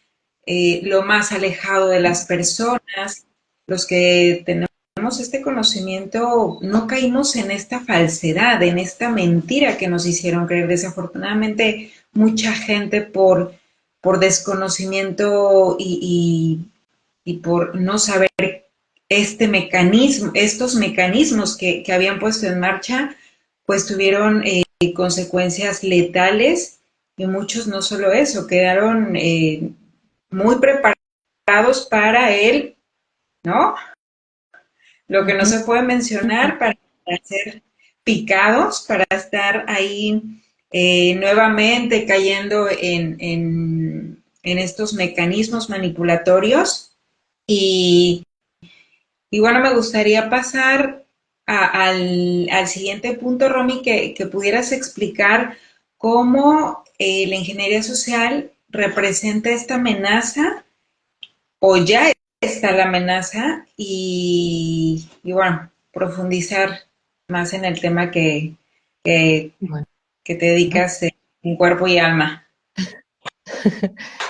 lo más alejado de las personas. Los que tenemos este conocimiento no caímos en esta falsedad, en esta mentira que nos hicieron creer. Desafortunadamente, mucha gente por desconocimiento y por no saber estos mecanismos que habían puesto en marcha, pues tuvieron consecuencias letales, y muchos no solo eso, quedaron muy preparados para él, ¿no? Lo que no se puede mencionar, para ser picados, para estar ahí nuevamente cayendo en estos mecanismos manipulatorios. Y bueno, me gustaría pasar al siguiente punto, Romy, que pudieras explicar cómo la ingeniería social representa esta amenaza, o ya está la amenaza, y bueno, profundizar más en el tema que, Bueno, que te dedicas en cuerpo y alma.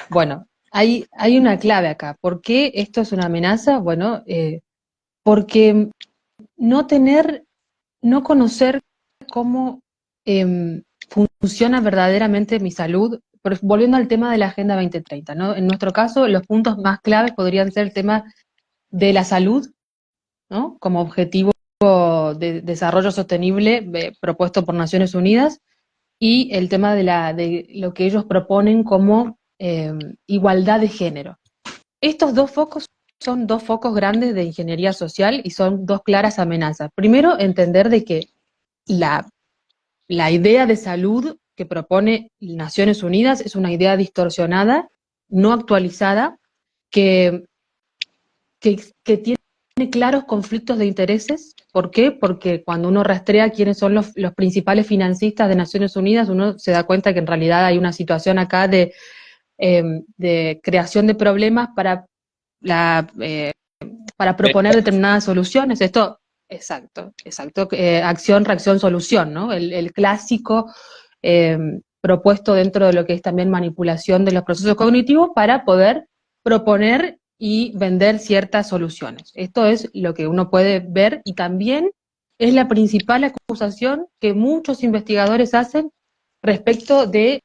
bueno, hay una clave acá. ¿Por qué esto es una amenaza? Bueno, porque no conocer cómo funciona verdaderamente mi salud, volviendo al tema de la Agenda 2030, ¿no? En nuestro caso, los puntos más claves podrían ser el tema de la salud, ¿no? Como objetivo de desarrollo sostenible propuesto por Naciones Unidas, y el tema de lo que ellos proponen como igualdad de género. Estos dos focos son dos focos grandes de ingeniería social y son dos claras amenazas. Primero, entender de que la idea de salud que propone Naciones Unidas es una idea distorsionada, no actualizada, que, que tiene claros conflictos de intereses. ¿Por qué? Porque cuando uno rastrea quiénes son los principales financistas de Naciones Unidas, uno se da cuenta que en realidad hay una situación acá de creación de problemas para proponer determinadas soluciones. Esto, exacto, acción, reacción, solución, ¿no? El clásico eh, propuesto dentro de lo que es también manipulación de los procesos cognitivos para poder proponer y vender ciertas soluciones. Esto es lo que uno puede ver, y también es la principal acusación que muchos investigadores hacen respecto de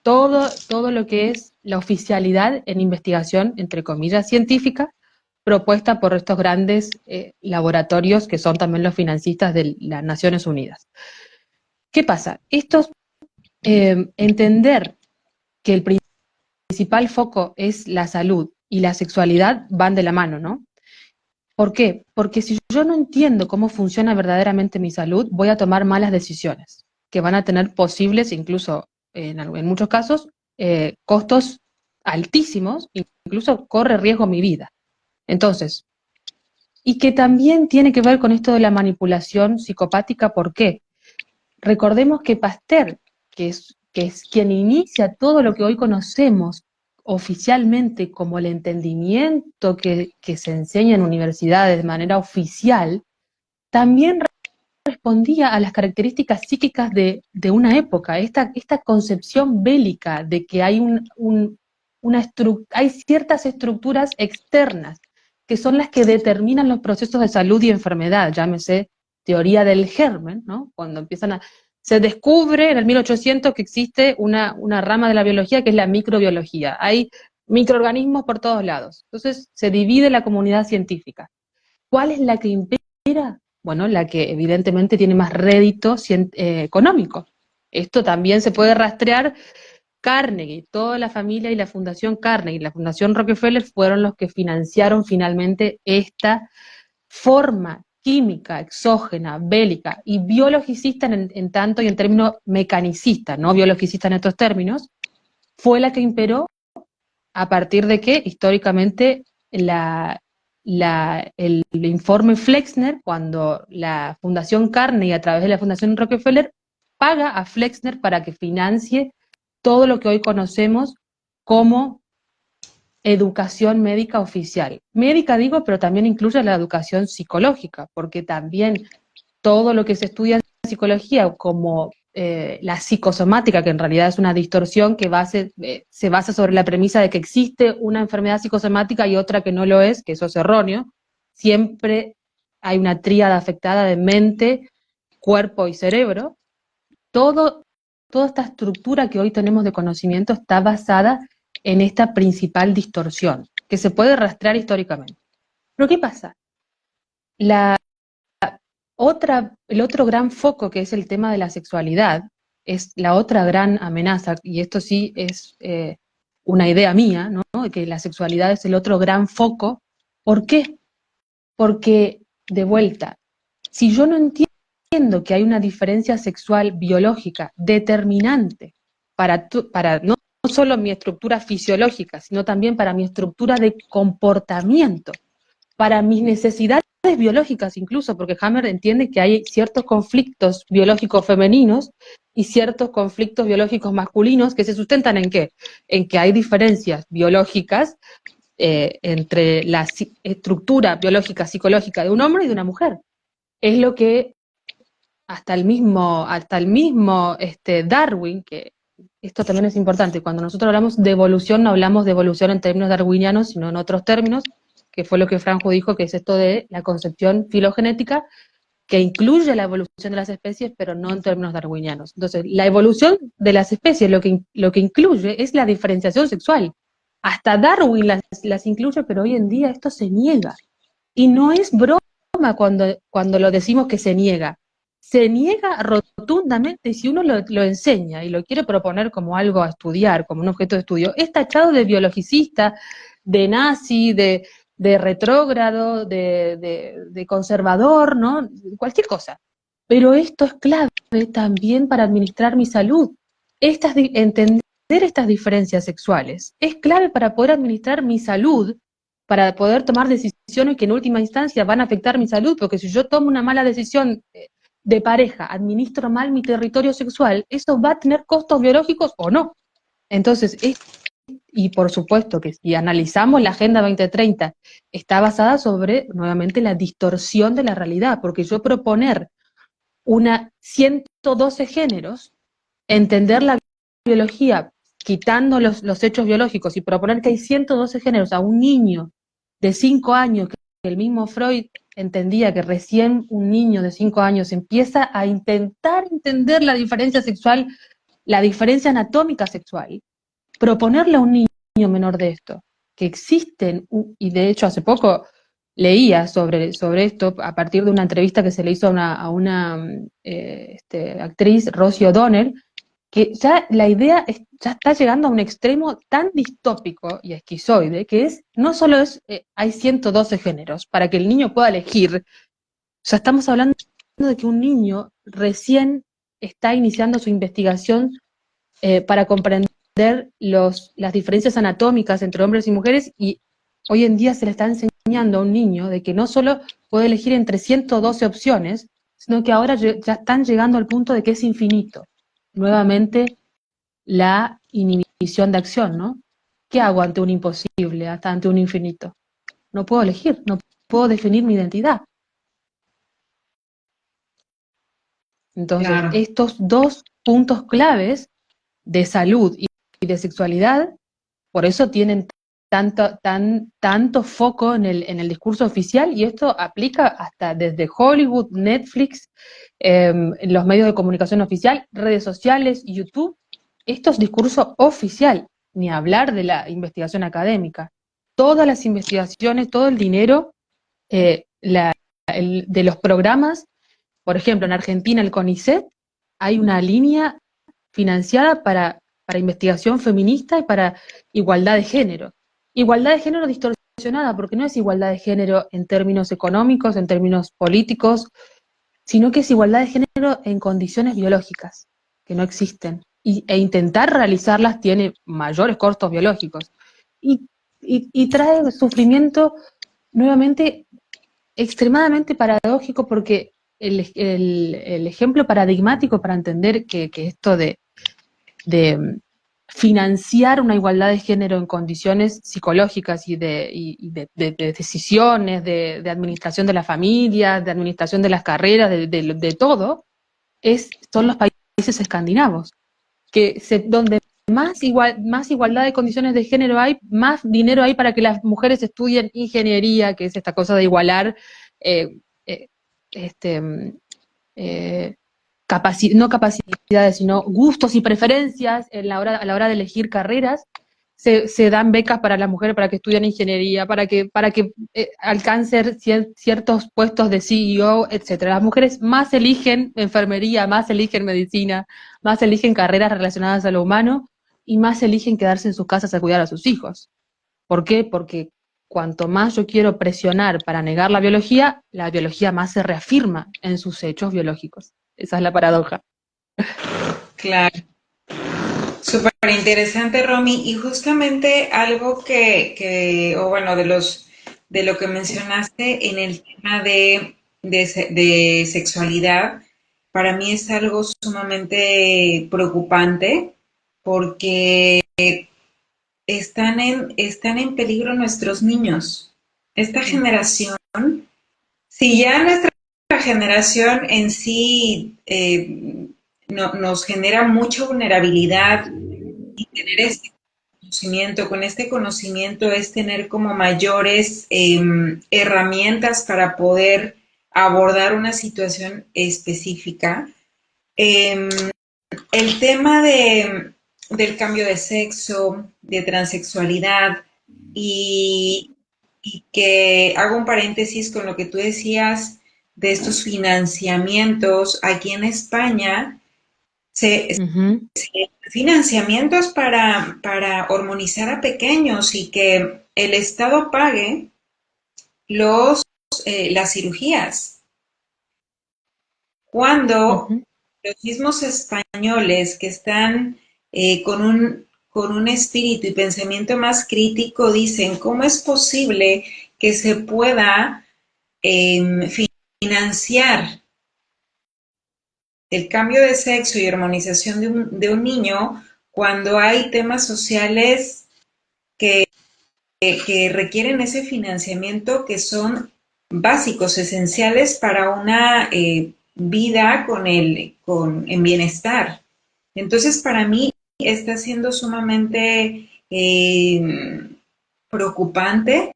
todo lo que es la oficialidad en investigación, entre comillas, científica, propuesta por estos grandes laboratorios que son también los financistas de las Naciones Unidas. ¿Qué pasa? Entender que el principal foco es la salud y la sexualidad van de la mano, ¿no? ¿Por qué? Porque si yo no entiendo cómo funciona verdaderamente mi salud, voy a tomar malas decisiones, que van a tener posibles, incluso en muchos casos, costos altísimos, incluso corre riesgo mi vida. Entonces, y que también tiene que ver con esto de la manipulación psicopática. ¿Por qué? Recordemos que Pasteur que es quien inicia todo lo que hoy conocemos oficialmente como el entendimiento que se enseña en universidades de manera oficial, también respondía a las características psíquicas de una época, esta concepción bélica de que hay, hay ciertas estructuras externas que son las que determinan los procesos de salud y enfermedad, llámese teoría del germen, ¿no? Cuando se descubre en el 1800 que existe una rama de la biología que es la microbiología. Hay microorganismos por todos lados. Entonces se divide la comunidad científica. ¿Cuál es la que impera? Bueno, la que evidentemente tiene más rédito económico. Esto también se puede rastrear. Carnegie, toda la familia y la Fundación Carnegie, la Fundación Rockefeller fueron los que financiaron finalmente esta forma química, exógena, bélica y biologicista en tanto y en términos mecanicistas, no biologicista en estos términos, fue la que imperó a partir de que históricamente el informe Flexner, cuando la Fundación Carnegie a través de la Fundación Rockefeller paga a Flexner para que financie todo lo que hoy conocemos como educación médica oficial. Médica digo, pero también incluye la educación psicológica, porque también todo lo que se estudia en psicología como la psicosomática, que en realidad es una distorsión que se basa sobre la premisa de que existe una enfermedad psicosomática y otra que no lo es, que eso es erróneo. Siempre hay una tríada afectada de mente, cuerpo y cerebro. Toda esta estructura que hoy tenemos de conocimiento está basada en esta principal distorsión, que se puede rastrear históricamente. Pero ¿qué pasa? El otro gran foco, que es el tema de la sexualidad, es la otra gran amenaza, y esto sí es una idea mía, ¿no? De que la sexualidad es el otro gran foco. ¿Por qué? Porque, de vuelta, si yo no entiendo que hay una diferencia sexual biológica determinante para no solo mi estructura fisiológica, sino también para mi estructura de comportamiento, para mis necesidades biológicas incluso, porque Hammer entiende que hay ciertos conflictos biológicos femeninos y ciertos conflictos biológicos masculinos que se sustentan ¿en qué? En que hay diferencias biológicas entre la estructura biológica psicológica de un hombre y de una mujer. Es lo que hasta el mismo Darwin, que esto también es importante, cuando nosotros hablamos de evolución, no hablamos de evolución en términos darwinianos, sino en otros términos, que fue lo que Franjo dijo, que es esto de la concepción filogenética, que incluye la evolución de las especies, pero no en términos darwinianos. Entonces, la evolución de las especies lo que incluye es la diferenciación sexual. Hasta Darwin las incluye, pero hoy en día esto se niega. Y no es broma cuando lo decimos que se niega. Se niega rotundamente, y si uno lo enseña y lo quiere proponer como algo a estudiar, como un objeto de estudio, es tachado de biologicista, de nazi, de retrógrado, de conservador, ¿no? Cualquier cosa. Pero esto es clave también para administrar mi salud. Entender estas diferencias sexuales es clave para poder administrar mi salud, para poder tomar decisiones que en última instancia van a afectar mi salud, porque si yo tomo una mala decisión de pareja, administro mal mi territorio sexual, eso va a tener costos biológicos o no. Entonces, y por supuesto que si analizamos la Agenda 2030, está basada sobre, nuevamente, la distorsión de la realidad, porque yo proponer 112 géneros, entender la biología quitando los hechos biológicos y proponer que hay 112 géneros a un niño de 5 años, que el mismo Freud entendía que recién un niño de 5 años empieza a intentar entender la diferencia sexual, la diferencia anatómica sexual, proponerle a un niño menor de esto, que existen, y de hecho hace poco leía sobre esto a partir de una entrevista que se le hizo a una actriz, Rosie O'Donnell, que ya la idea ya está llegando a un extremo tan distópico y esquizoide, que no solo hay 112 géneros para que el niño pueda elegir, ya estamos hablando de que un niño recién está iniciando su investigación para comprender las diferencias anatómicas entre hombres y mujeres, y hoy en día se le está enseñando a un niño de que no solo puede elegir entre 112 opciones, sino que ahora ya están llegando al punto de que es infinito. nuevamente la inhibición de acción, ¿no? ¿Qué hago ante un imposible, hasta ante un infinito? No puedo elegir, no puedo definir mi identidad. Entonces, claro, estos dos puntos claves de salud y de sexualidad, por eso tienen tanto foco en el discurso oficial, y esto aplica hasta desde Hollywood, Netflix, los medios de comunicación oficial, redes sociales, YouTube. Esto es discurso oficial, ni hablar de la investigación académica. Todas las investigaciones, todo el dinero de los programas, por ejemplo, en Argentina el CONICET, hay una línea financiada para investigación feminista y para igualdad de género. Igualdad de género distorsionada, porque no es igualdad de género en términos económicos, en términos políticos, sino que es igualdad de género en condiciones biológicas, que no existen. E intentar realizarlas tiene mayores costos biológicos. Y, y trae sufrimiento nuevamente extremadamente paradójico, porque el ejemplo paradigmático para entender que esto de financiar una igualdad de género en condiciones psicológicas de decisiones, de administración de la familia, de administración de las carreras, de todo, son los países escandinavos, donde más igualdad de condiciones de género hay, más dinero hay para que las mujeres estudien ingeniería, que es esta cosa de igualar eh, eh, este, eh, no capacidades, sino gustos y preferencias a la hora de elegir carreras. Se dan becas para las mujeres para que estudien ingeniería, para que alcancen ciertos puestos de CEO, etcétera. Las mujeres más eligen enfermería, más eligen medicina, más eligen carreras relacionadas a lo humano y más eligen quedarse en sus casas a cuidar a sus hijos. ¿Por qué? Porque cuanto más yo quiero presionar para negar la biología más se reafirma en sus hechos biológicos. Esa es la paradoja. claro. Súper interesante, Romy. Y justamente algo o bueno, de lo que mencionaste en el tema de sexualidad, para mí es algo sumamente preocupante porque están en peligro nuestros niños. Esta generación, si ya nuestra generación en sí nos genera mucha vulnerabilidad y tener este conocimiento, con este conocimiento es tener como mayores herramientas para poder abordar una situación específica. Eh, el tema del cambio de sexo, de transexualidad y, y que hago un paréntesis con lo que tú decías de estos financiamientos aquí en España, se, Ujú, financiamientos para hormonizar a pequeños y que el Estado pague los, las cirugías. Cuando ujú. los mismos españoles que están con un espíritu y pensamiento más crítico dicen, ¿cómo es posible que se pueda financiar el cambio de sexo y hormonización de un niño cuando hay temas sociales que requieren ese financiamiento que son básicos, esenciales para una vida en bienestar? Entonces, para mí está siendo sumamente preocupante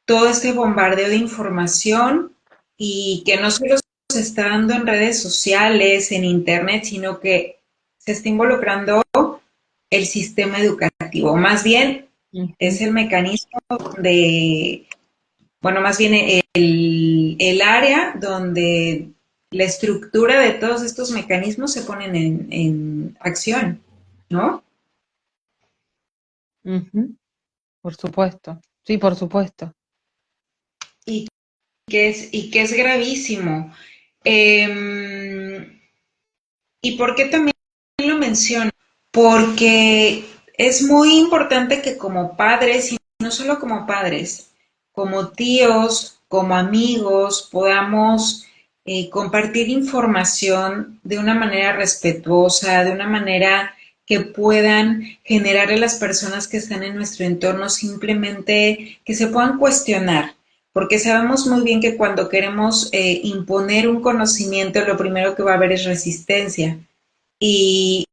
todo este bombardeo de información y que no solo se está dando en redes sociales, en internet, sino que se está involucrando el sistema educativo. Más bien es Ujú. el mecanismo de, bueno, más bien el área donde la estructura de todos estos mecanismos se ponen en acción, ¿no? Ujú. Por supuesto, sí, por supuesto. Y y que es gravísimo. Eh, ¿Y por qué también lo menciono? Porque es muy importante que como padres, y no solo como padres, como tíos, como amigos, podamos compartir información de una manera respetuosa, de una manera que puedan generar a las personas que están en nuestro entorno simplemente que se puedan cuestionar, porque sabemos muy bien que cuando queremos imponer un conocimiento, lo primero que va a haber es resistencia y,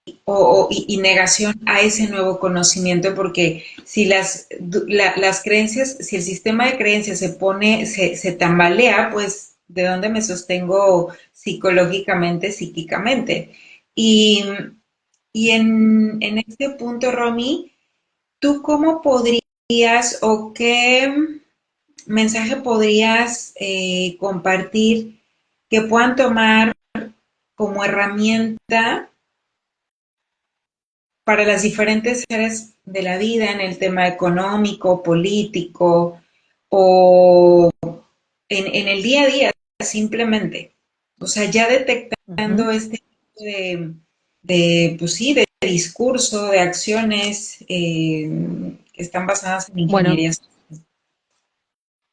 y negación a ese nuevo conocimiento, porque si las creencias, si el sistema de creencias se tambalea, pues ¿de dónde me sostengo psicológicamente, psíquicamente? Y, y en este punto, Romy, ¿tú cómo podrías o qué mensaje podrías compartir que puedan tomar como herramienta para las diferentes áreas de la vida en el tema económico, político o en el día a día simplemente? O sea, ya detectando este tipo pues sí, de discurso, de acciones que están basadas en Bueno, ingeniería.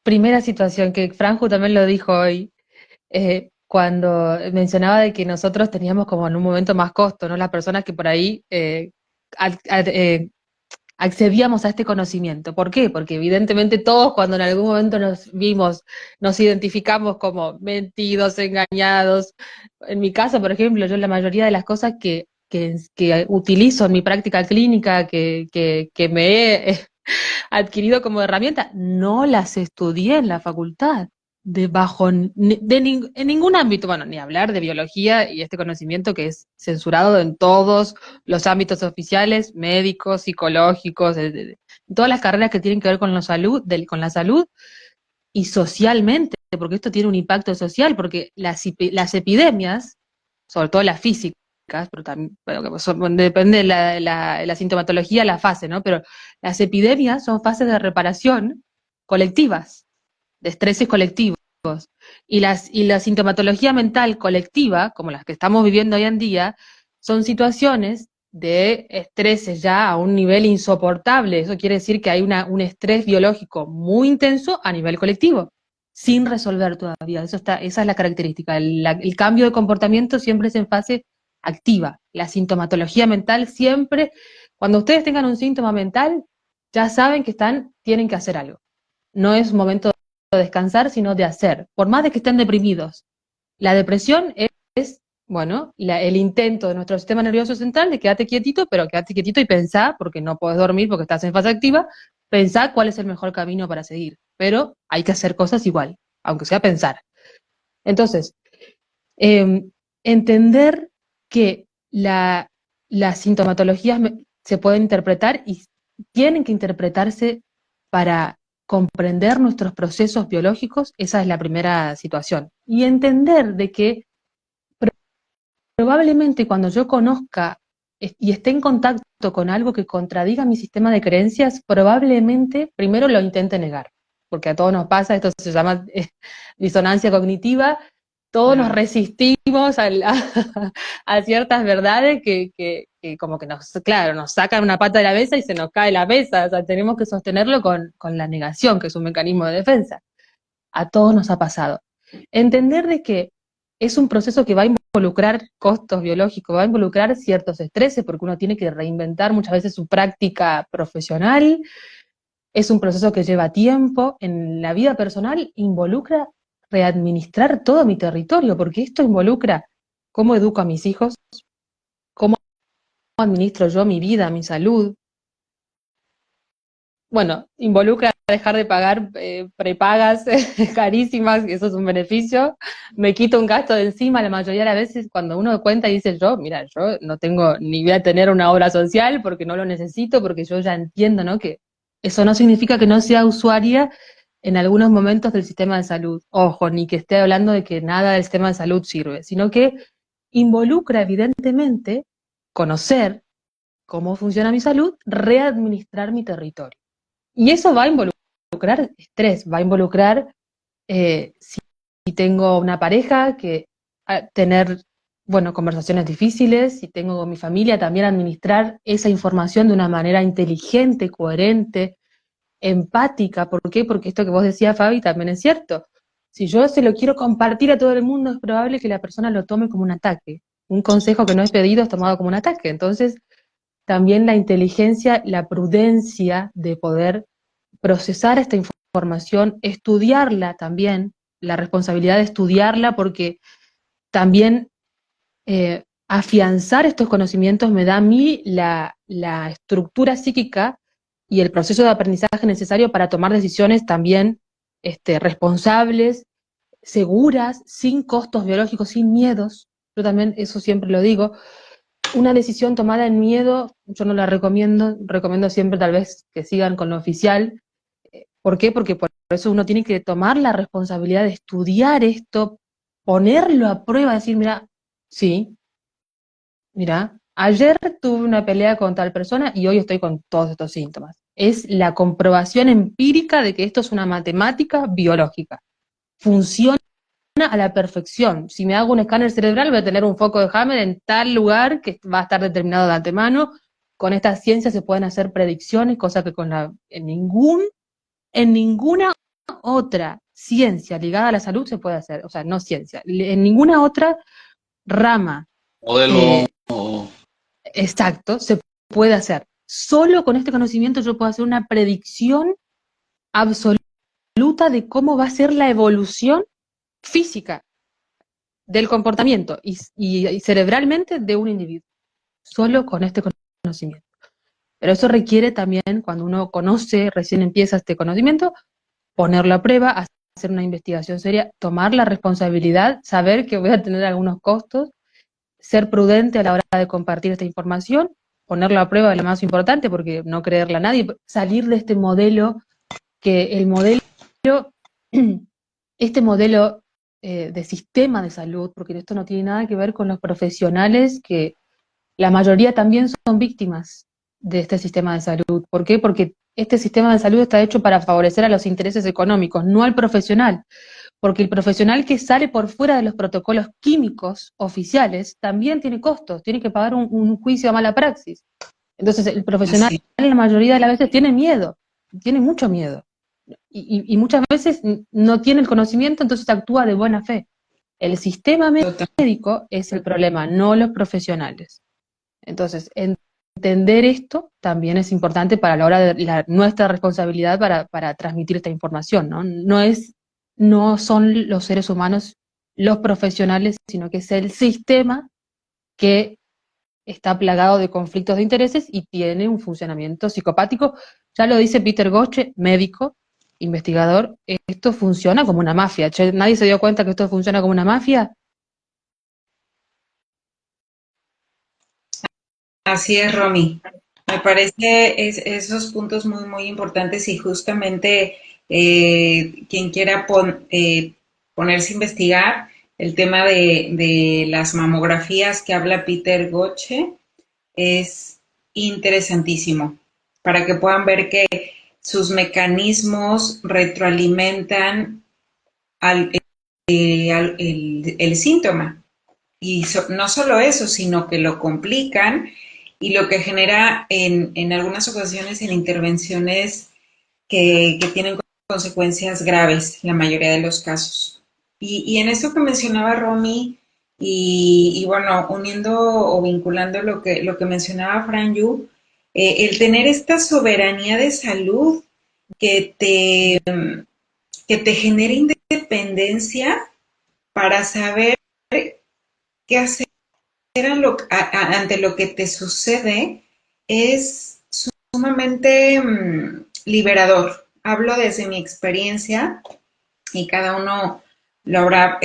primera situación que Franju también lo dijo hoy, cuando mencionaba de que nosotros teníamos como en un momento más costo, ¿no? Las personas que por ahí accedíamos a este conocimiento. ¿Por qué? Porque evidentemente todos cuando en algún momento nos vimos, nos identificamos como mentidos, engañados. En mi caso, por ejemplo, yo la mayoría de las cosas que utilizo en mi práctica clínica, que me he adquirido como herramienta, no las estudié en la facultad, en ningún ámbito, bueno, ni hablar de biología y este conocimiento que es censurado en todos los ámbitos oficiales, médicos, psicológicos, todas las carreras que tienen que ver con con la salud y socialmente, porque esto tiene un impacto social, porque las epidemias, sobre todo las físicas, pero también, depende de la sintomatología, la fase, ¿no? Pero las epidemias son fases de reparación colectivas, de estreses colectivos. Y la sintomatología mental colectiva, como las que estamos viviendo hoy en día, son situaciones de estreses ya a un nivel insoportable. Eso quiere decir que hay un estrés biológico muy intenso a nivel colectivo, sin resolver todavía. Esa es la característica. El cambio de comportamiento siempre es en fase activa. La sintomatología mental siempre, cuando ustedes tengan un síntoma mental, ya saben que tienen que hacer algo. No es momento de descansar, sino de hacer, por más de que estén deprimidos. La depresión es, bueno, el intento de nuestro sistema nervioso central de quedarte quietito, pero quedarte quietito y pensá, porque no podés dormir porque estás en fase activa, pensá cuál es el mejor camino para seguir. Pero hay que hacer cosas igual, aunque sea pensar. Entonces, eh, entender que las sintomatologías se pueden interpretar y tienen que interpretarse para comprender nuestros procesos biológicos, esa es la primera situación. Y entender de que probablemente cuando yo conozca y esté en contacto con algo que contradiga mi sistema de creencias, probablemente primero lo intente negar, porque a todos nos pasa, esto se llama disonancia cognitiva, todos nos resistimos a ciertas verdades que como que claro, nos sacan una pata de la mesa y se nos cae la mesa, o sea, tenemos que sostenerlo con la negación, que es un mecanismo de defensa. A todos nos ha pasado. Entender de que es un proceso que va a involucrar costos biológicos, va a involucrar ciertos estreses, porque uno tiene que reinventar muchas veces su práctica profesional, es un proceso que lleva tiempo, en la vida personal involucra readministrar todo mi territorio, porque esto involucra cómo educo a mis hijos, cómo administro yo mi vida, mi salud. Bueno, involucra dejar de pagar prepagas carísimas, y eso es un beneficio. Me quito un gasto de encima, la mayoría de las veces cuando uno cuenta y dice mira, yo no tengo ni voy a tener una obra social porque no lo necesito, porque yo ya entiendo, ¿no? Que eso no significa que no sea usuaria en algunos momentos del sistema de salud. Ojo, ni que esté hablando de que nada del sistema de salud sirve, sino que involucra evidentemente conocer cómo funciona mi salud, readministrar mi territorio. Y eso va a involucrar estrés, va a involucrar si tengo una pareja, tener, bueno, conversaciones difíciles, si tengo con mi familia, también administrar esa información de una manera inteligente, coherente, empática. ¿Por qué? Porque esto que vos decías, Fabi, también es cierto. Si yo se lo quiero compartir a todo el mundo, es probable que la persona lo tome como un ataque. Un consejo que no es pedido es tomado como un ataque. Entonces, también la inteligencia, la prudencia de poder procesar esta información, estudiarla también, la responsabilidad de estudiarla, porque también afianzar estos conocimientos me da a mí la estructura psíquica y el proceso de aprendizaje necesario para tomar decisiones también responsables, seguras, sin costos biológicos, sin miedos. Yo también eso siempre lo digo. Una decisión tomada en miedo, yo no la recomiendo, recomiendo siempre tal vez que sigan con lo oficial. ¿Por qué? Porque por eso uno tiene que tomar la responsabilidad de estudiar esto, ponerlo a prueba, decir, mira, sí, mira, ayer tuve una pelea con tal persona y hoy estoy con todos estos síntomas. Es la comprobación empírica de que esto es una matemática biológica. Funciona a la perfección. Si me hago un escáner cerebral, voy a tener un foco de Hammer en tal lugar que va a estar determinado de antemano. Con esta ciencia se pueden hacer predicciones, cosa que en ninguna otra ciencia ligada a la salud se puede hacer. O sea, no ciencia, en ninguna otra rama Modelo. exacto se puede hacer. Solo con este conocimiento yo puedo hacer una predicción absoluta de cómo va a ser la evolución física del comportamiento y cerebralmente de un individuo, solo con este conocimiento. Pero eso requiere también, cuando uno conoce, recién empieza este conocimiento, ponerlo a prueba, hacer una investigación seria, tomar la responsabilidad, saber que voy a tener algunos costos, ser prudente a la hora de compartir esta información, ponerlo a prueba es lo más importante, porque no creerle a nadie, salir de este modelo, que el modelo, este modelo de sistema de salud, porque esto no tiene nada que ver con los profesionales, que la mayoría también son víctimas de este sistema de salud. ¿Por qué? Porque este sistema de salud está hecho para favorecer a los intereses económicos, no al profesional. Porque el profesional que sale por fuera de los protocolos químicos oficiales también tiene costos, tiene que pagar un juicio a mala praxis. Entonces el profesional Así. la mayoría de las veces tiene miedo, tiene mucho miedo. Y muchas veces no tiene el conocimiento, entonces actúa de buena fe. El sistema Total. médico es el problema, no los profesionales. Entonces, entender esto también es importante para la hora de nuestra responsabilidad para transmitir esta información, ¿no? No son los seres humanos los profesionales, sino que es el sistema que está plagado de conflictos de intereses y tiene un funcionamiento psicopático. Ya lo dice Peter Gotche, médico, investigador, esto funciona como una mafia. Che, ¿nadie se dio cuenta que esto funciona como una mafia? Así es, Romy. Me parece esos puntos muy, muy importantes y justamente quien quiera ponerse a investigar el tema de las mamografías que habla Peter Gotche es interesantísimo para que puedan ver que sus mecanismos retroalimentan al, el síntoma. Y no solo eso, sino que lo complican y lo que genera en algunas ocasiones en intervenciones que tienen consecuencias graves, la mayoría de los casos. Y en eso que mencionaba Romy, y bueno, uniendo o vinculando lo que mencionaba Fran Yu, el tener esta soberanía de salud que te, que te genera independencia para saber qué hacer ante lo que te sucede es sumamente liberador. Hablo desde mi experiencia y cada uno lo habrá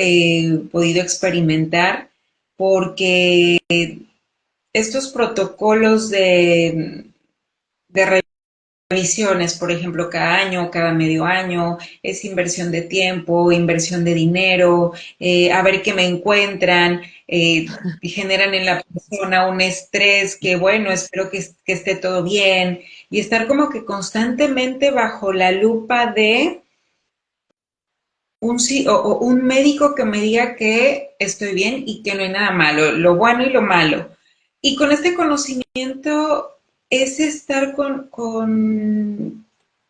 podido experimentar porque estos protocolos de revisiones, por ejemplo, cada año, cada medio año, es inversión de tiempo, inversión de dinero, a ver qué me encuentran, generan en la persona un estrés que, bueno, espero que esté todo bien, y estar como que constantemente bajo la lupa de o un médico que me diga que estoy bien y que no hay nada malo, lo bueno y lo malo. Y con este conocimiento es estar con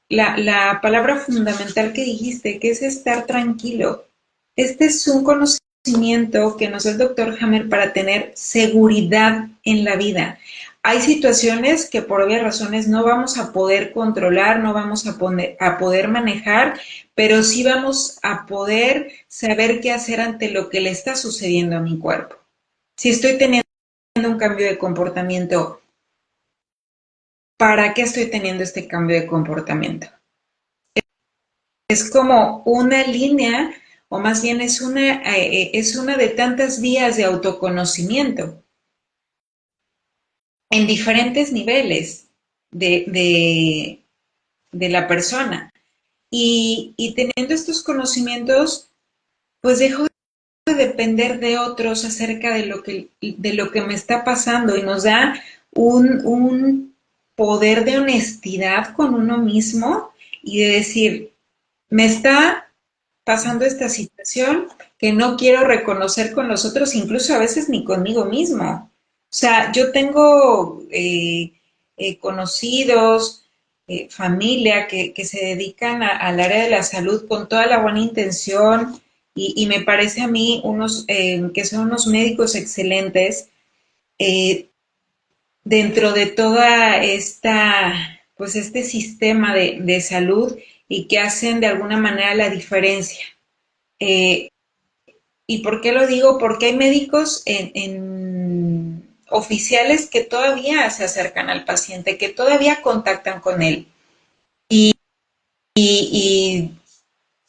la palabra fundamental que dijiste, que es estar tranquilo. este es un conocimiento que nos da el doctor Hammer para tener seguridad en la vida. Hay situaciones que por obvias razones no vamos a poder controlar, no vamos a poder manejar, pero sí vamos a poder saber qué hacer ante lo que le está sucediendo a mi cuerpo. Si estoy teniendo un cambio de comportamiento, ¿para qué estoy teniendo este cambio de comportamiento? Es como una línea, o más bien es una de tantas vías de autoconocimiento en diferentes niveles de la persona. Y teniendo estos conocimientos, pues dejo de depender de otros acerca de lo que me está pasando y nos da un poder de honestidad con uno mismo y de decir, me está pasando esta situación que no quiero reconocer con los otros, incluso a veces ni conmigo mismo. O sea, yo tengo conocidos, familia que se dedican al área de la salud con toda la buena intención y me parece a mí que son unos médicos excelentes eh, dentro de toda pues este sistema de salud y que hacen de alguna manera la diferencia. Eh, ¿Y por qué lo digo? Porque hay médicos en oficiales que todavía se acercan al paciente, que todavía contactan con él. Y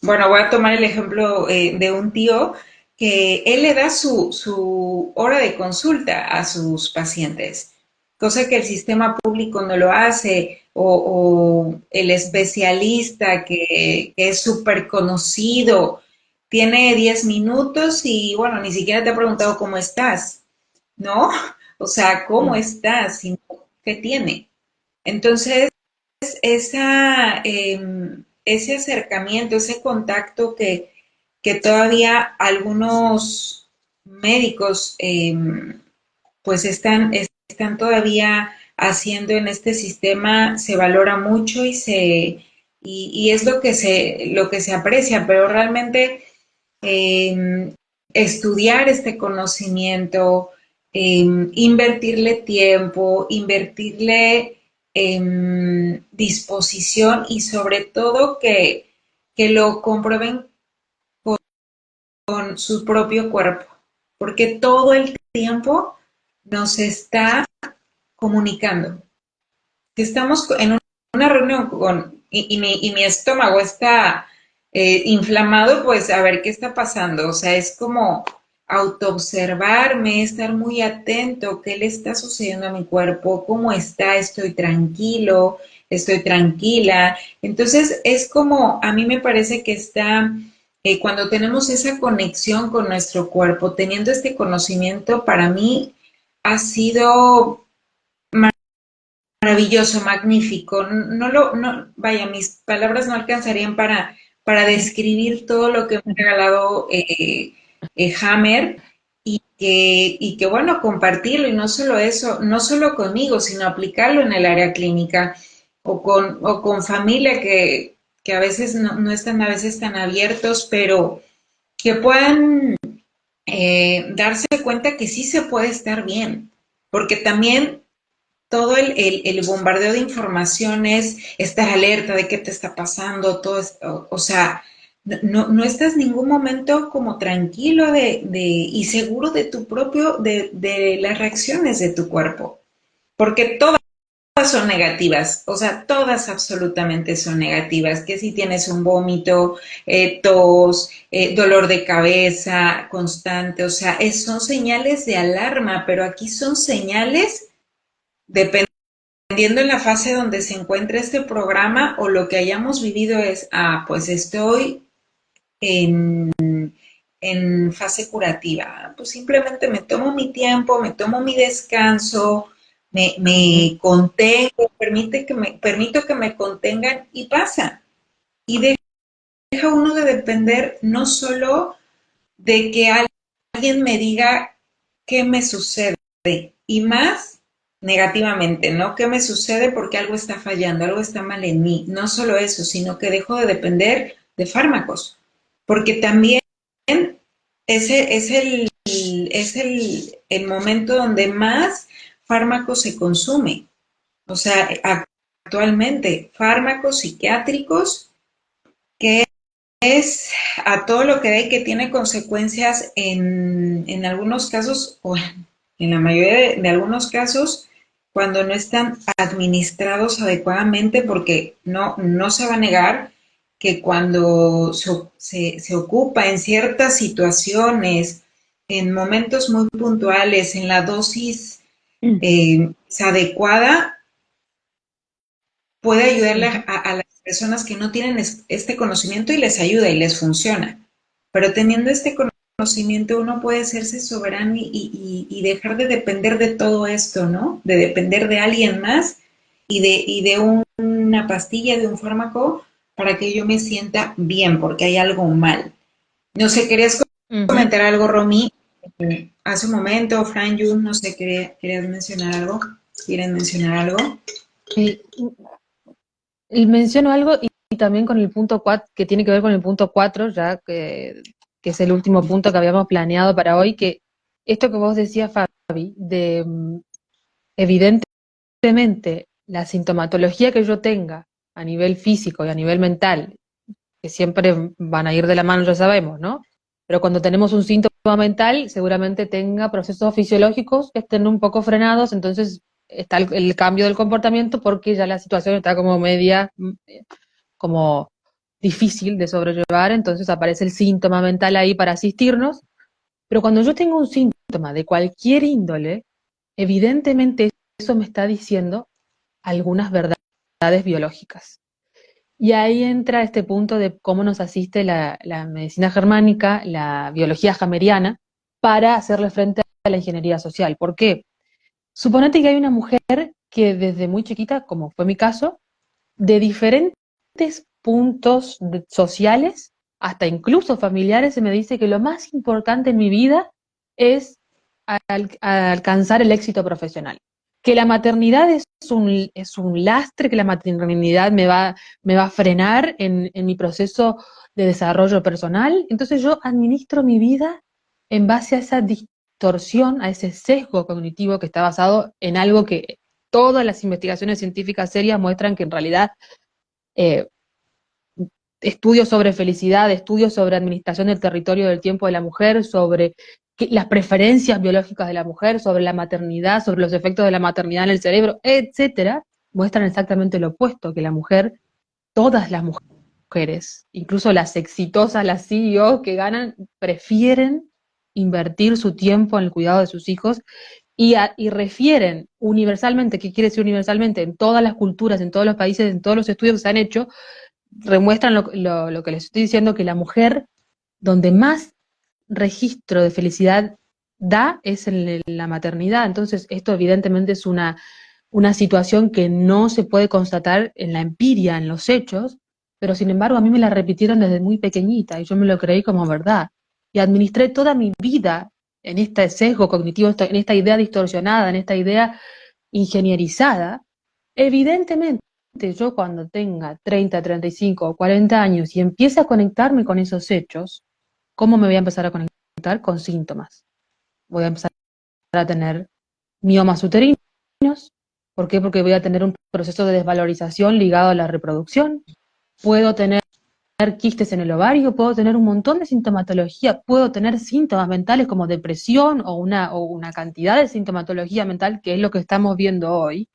bueno, voy a tomar el ejemplo de un tío que él le da su hora de consulta a sus pacientes, cosa que el sistema público no lo hace, o el especialista que es súper conocido, tiene 10 minutos y bueno, ni siquiera te ha preguntado cómo estás, ¿no? O sea, ¿cómo estás? Sino, ¿qué tiene? Entonces, ese acercamiento, ese contacto que todavía algunos médicos pues están todavía haciendo en este sistema, se valora mucho y es lo que se aprecia, pero realmente eh, estudiar este conocimiento, invertirle tiempo, invertirle disposición y sobre todo que lo comprueben con su propio cuerpo, porque todo el tiempo nos está comunicando. Si estamos en una reunión y mi estómago está inflamado, pues a ver qué está pasando. O sea, es como autoobservarme, estar muy atento, qué le está sucediendo a mi cuerpo, cómo está, estoy tranquilo, estoy tranquila. Entonces, es como, a mí me parece que cuando tenemos esa conexión con nuestro cuerpo, teniendo este conocimiento, para mí ha sido maravilloso, magnífico. Vaya, mis palabras no alcanzarían para describir todo lo que me ha regalado Hammer y que, bueno, compartirlo y no solo eso, no solo conmigo, sino aplicarlo en el área clínica o con familia que a veces no están a veces tan abiertos, pero que puedan darse cuenta que sí se puede estar bien, porque también todo el bombardeo de informaciones, estar alerta de qué te está pasando, todo esto, o sea, no estás en ningún momento como tranquilo y seguro de de las reacciones de tu cuerpo, porque todas son negativas, o sea, todas absolutamente son negativas, que si tienes un vómito, tos, dolor de cabeza constante, o sea, son señales de alarma, pero aquí son señales dependiendo en la fase donde se encuentre este programa o lo que hayamos vivido es, pues estoy en, en fase curativa. Pues simplemente me tomo mi tiempo, me tomo mi descanso, me contengo, permito que me contengan y pasa. Y deja uno de depender no solo de que alguien me diga qué me sucede, y más negativamente, ¿no? ¿Qué me sucede porque algo está fallando, algo está mal en mí? No solo eso, sino que dejo de depender de fármacos, porque también ese es el momento donde más fármacos se consume. O sea, actualmente, fármacos psiquiátricos, que es a todo lo que ve que tiene consecuencias en algunos casos, o en la mayoría de algunos casos, cuando no están administrados adecuadamente, porque no se va a negar que cuando se ocupa en ciertas situaciones, en momentos muy puntuales, en la dosis adecuada, puede ayudarle a las personas que no tienen este conocimiento y les ayuda y les funciona. Pero teniendo este conocimiento uno puede hacerse soberano y dejar de depender de todo esto, ¿no? De depender de alguien más y de una pastilla, de un fármaco, para que yo me sienta bien, porque hay algo mal. No sé, ¿querías Ujú. comentar algo, Romy? Hace un momento, Fran Yun, no sé, ¿querías mencionar algo? ¿Quieren mencionar algo? Eh, y menciono algo y también con el punto 4, que tiene que ver con el punto 4, ya que es el último punto que habíamos planeado para hoy, que esto que vos decías, Fabi, de evidentemente la sintomatología que yo tenga a nivel físico y a nivel mental, que siempre van a ir de la mano, ya sabemos, ¿no? Pero cuando tenemos un síntoma mental, seguramente tenga procesos fisiológicos que estén un poco frenados, entonces está el cambio del comportamiento porque ya la situación está como media, como difícil de sobrellevar, entonces aparece el síntoma mental ahí para asistirnos. Pero cuando yo tengo un síntoma de cualquier índole, evidentemente eso me está diciendo algunas verdades biológicas. Y ahí entra este punto de cómo nos asiste la medicina germánica, la biología hameriana, para hacerle frente a la ingeniería social. ¿Por qué? Suponete que hay una mujer que desde muy chiquita, como fue mi caso, de diferentes puntos sociales, hasta incluso familiares, se me dice que lo más importante en mi vida es alcanzar el éxito profesional. Que la maternidad es un lastre, que la maternidad me va a frenar en mi proceso de desarrollo personal. Entonces yo administro mi vida en base a esa distorsión, a ese sesgo cognitivo que está basado en algo que todas las investigaciones científicas serias muestran que en realidad eh, estudios sobre felicidad, estudios sobre administración del territorio del tiempo de la mujer, sobre las preferencias biológicas de la mujer, sobre la maternidad, sobre los efectos de la maternidad en el cerebro, etcétera, muestran exactamente lo opuesto, que la mujer, todas las mujeres, incluso las exitosas, las CEO que ganan, prefieren invertir su tiempo en el cuidado de sus hijos y refieren universalmente, ¿qué quiere decir universalmente? En todas las culturas, en todos los países, en todos los estudios que se han hecho, remuestran lo que les estoy diciendo, que la mujer donde más registro de felicidad da es en la maternidad. Entonces, esto evidentemente es una situación que no se puede constatar en la empiria, en los hechos, pero sin embargo a mí me la repitieron desde muy pequeñita y yo me lo creí como verdad. Y administré toda mi vida en este sesgo cognitivo, en esta idea distorsionada, en esta idea ingenierizada. Evidentemente, yo cuando tenga 30, 35 o 40 años y empiece a conectarme con esos hechos, ¿cómo me voy a empezar a conectar? Con síntomas. Voy a empezar a tener miomas uterinos. ¿Por qué? Porque voy a tener un proceso de desvalorización ligado a la reproducción. Puedo tener quistes en el ovario, puedo tener un montón de sintomatología, puedo tener síntomas mentales como depresión o una cantidad de sintomatología mental, que es lo que estamos viendo hoy,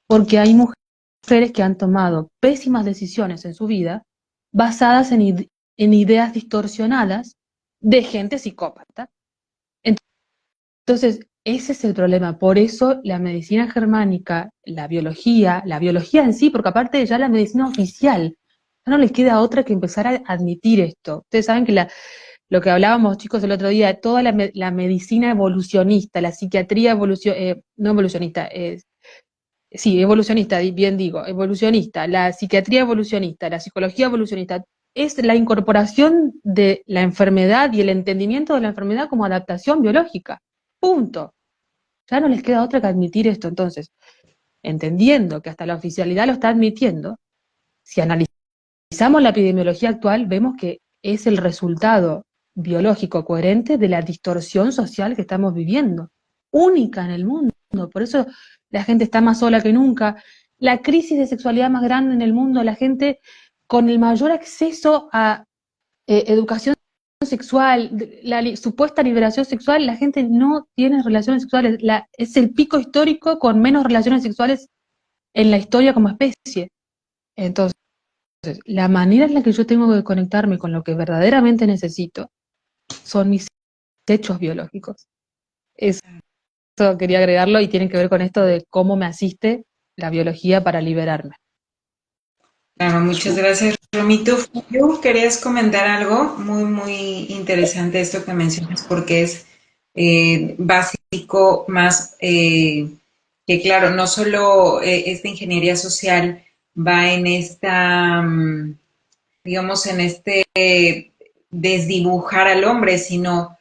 porque hay mujeres que han tomado pésimas decisiones en su vida basadas en ideas distorsionadas de gente psicópata. Entonces, ese es el problema. Por eso la medicina germánica, la biología en sí, porque aparte ya la medicina oficial, ya no les queda otra que empezar a admitir esto. Ustedes saben que lo que hablábamos, chicos, el otro día, toda la medicina evolucionista, la psiquiatría no evolucionista, sí, evolucionista, bien digo, evolucionista, la psiquiatría evolucionista, la psicología evolucionista, es la incorporación de la enfermedad y el entendimiento de la enfermedad como adaptación biológica. Punto. Ya no les queda otra que admitir esto. Entonces, entendiendo que hasta la oficialidad lo está admitiendo, si analizamos la epidemiología actual, vemos que es el resultado biológico coherente de la distorsión social que estamos viviendo, única en el mundo. Por eso la gente está más sola que nunca. La crisis de sexualidad más grande en el mundo, la gente con el mayor acceso a educación sexual, supuesta liberación sexual, la gente no tiene relaciones sexuales. Es el pico histórico con menos relaciones sexuales en la historia como especie. Entonces, la manera en la que yo tengo que conectarme con lo que verdaderamente necesito son mis hechos biológicos. Eso quería agregarlo y tiene que ver con esto de cómo me asiste la biología para liberarme. Claro, muchas gracias, Romito. Yo querías comentar algo muy, muy interesante esto que mencionas, porque es básico, más que claro, no solo esta ingeniería social va en esta, digamos, en este desdibujar al hombre, sino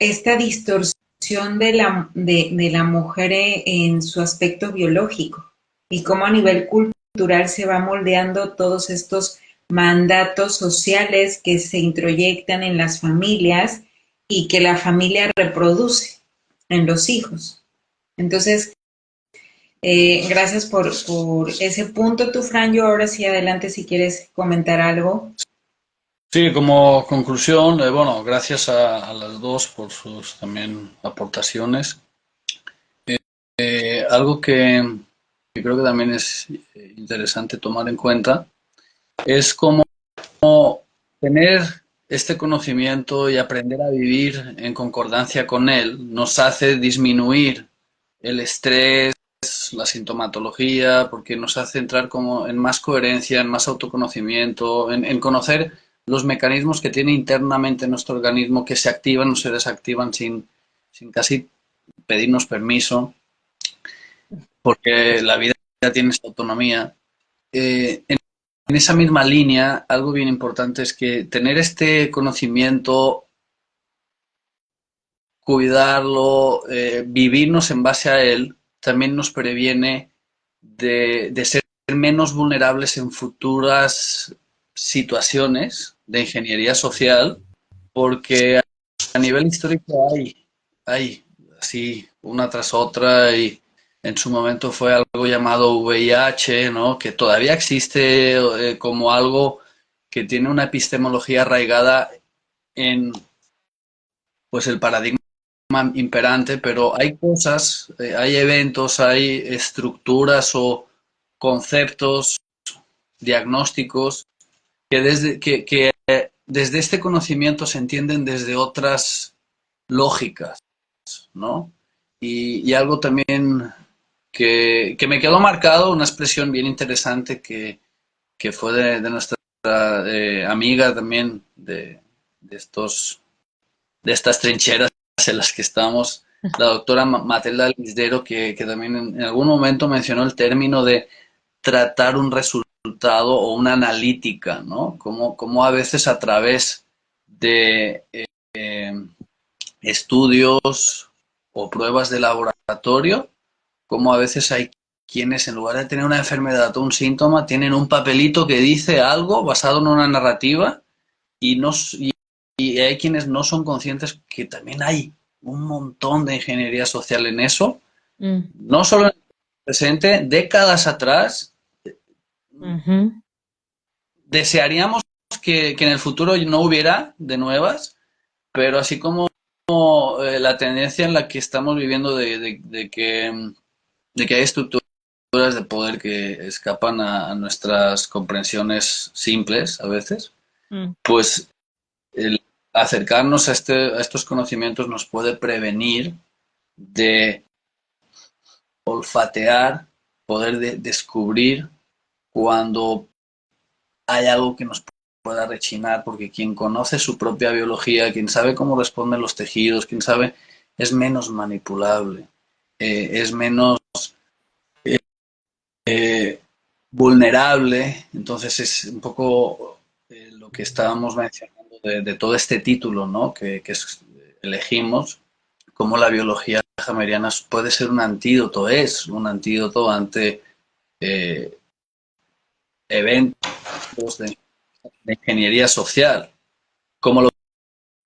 esta distorsión de la mujer en su aspecto biológico y cómo a nivel cultural se va moldeando todos estos mandatos sociales que se introyectan en las familias y que la familia reproduce en los hijos. Entonces, gracias por ese punto, tú, Fran. Yo ahora sí adelante si quieres comentar algo. Sí, como conclusión, bueno, gracias a las dos por sus también aportaciones. Algo que creo que también es interesante tomar en cuenta es cómo tener este conocimiento y aprender a vivir en concordancia con él nos hace disminuir el estrés, la sintomatología, porque nos hace entrar como en más coherencia, en más autoconocimiento, en conocer los mecanismos que tiene internamente nuestro organismo que se activan o se desactivan sin casi pedirnos permiso, porque la vida ya tiene esa autonomía. En esa misma línea, algo bien importante es que tener este conocimiento, cuidarlo, vivirnos en base a él, también nos previene de ser menos vulnerables en futuras situaciones de ingeniería social, porque a nivel histórico hay así una tras otra y en su momento fue algo llamado VIH, ¿no? Que todavía existe como algo que tiene una epistemología arraigada en pues el paradigma imperante, pero hay cosas, hay eventos, hay estructuras o conceptos diagnósticos que desde este conocimiento se entienden desde otras lógicas, ¿no? Y algo también que me quedó marcado, una expresión bien interesante que fue de nuestra amiga también de estas trincheras en las que estamos, la doctora Matilda Lisdero, que también en algún momento mencionó el término de tratar un resultado o una analítica, ¿no? Como a veces a través de estudios o pruebas de laboratorio, como a veces hay quienes en lugar de tener una enfermedad o un síntoma, tienen un papelito que dice algo basado en una narrativa y, no, y hay quienes no son conscientes que también hay un montón de ingeniería social en eso, no solo en el presente, décadas atrás. Desearíamos que en el futuro no hubiera de nuevas, pero así como la tendencia en la que estamos viviendo de que hay estructuras de poder que escapan a nuestras comprensiones simples a veces, pues el acercarnos a estos conocimientos nos puede prevenir de olfatear, poder descubrir cuando hay algo que nos pueda rechinar, porque quien conoce su propia biología, quien sabe cómo responden los tejidos, quien sabe, es menos manipulable, es menos vulnerable. Entonces es un poco lo que estábamos mencionando de todo este título, ¿no? que elegimos, cómo la biología hameriana puede ser un antídoto, es un antídoto ante eventos de ingeniería social, como lo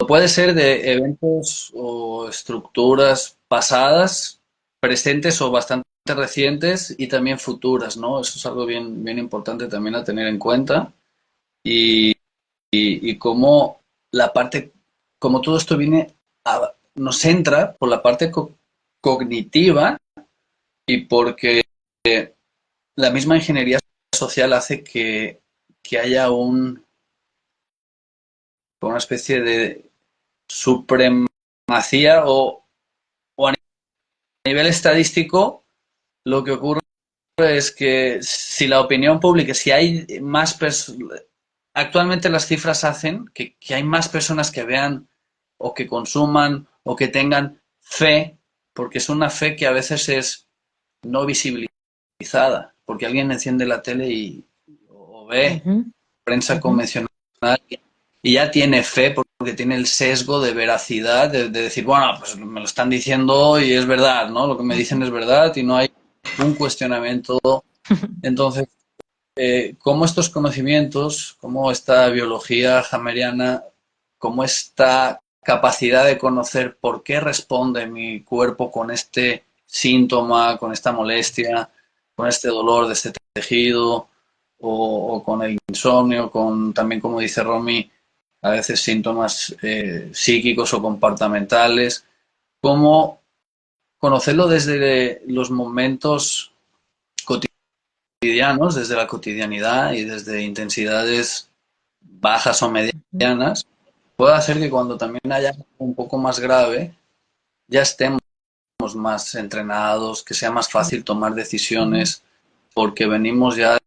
puede ser de eventos o estructuras pasadas, presentes o bastante recientes y también futuras, ¿no? Eso es algo bien, bien importante también a tener en cuenta. Y, y cómo la parte, como todo esto nos entra por la parte cognitiva y porque la misma ingeniería social hace que haya una especie de supremacía o a nivel estadístico lo que ocurre es que si la opinión pública, si hay más personas, actualmente las cifras hacen que hay más personas que vean o que consuman o que tengan fe, porque es una fe que a veces es no visibilizada, porque alguien enciende la tele o ve Ujú, prensa ujú. convencional y ya tiene fe porque tiene el sesgo de veracidad, de decir, bueno, pues me lo están diciendo y es verdad, ¿no? Lo que me dicen es verdad y no hay un cuestionamiento. Entonces, cómo estos conocimientos, cómo esta biología hammeriana, cómo esta capacidad de conocer por qué responde mi cuerpo con este síntoma, con esta molestia, con este dolor de este tejido, o con el insomnio, con también, como dice Romy, a veces síntomas psíquicos o comportamentales, cómo conocerlo desde los momentos cotidianos, desde la cotidianidad y desde intensidades bajas o medianas, puede hacer que cuando también haya algo un poco más grave, ya estemos más entrenados, que sea más fácil tomar decisiones, porque venimos ya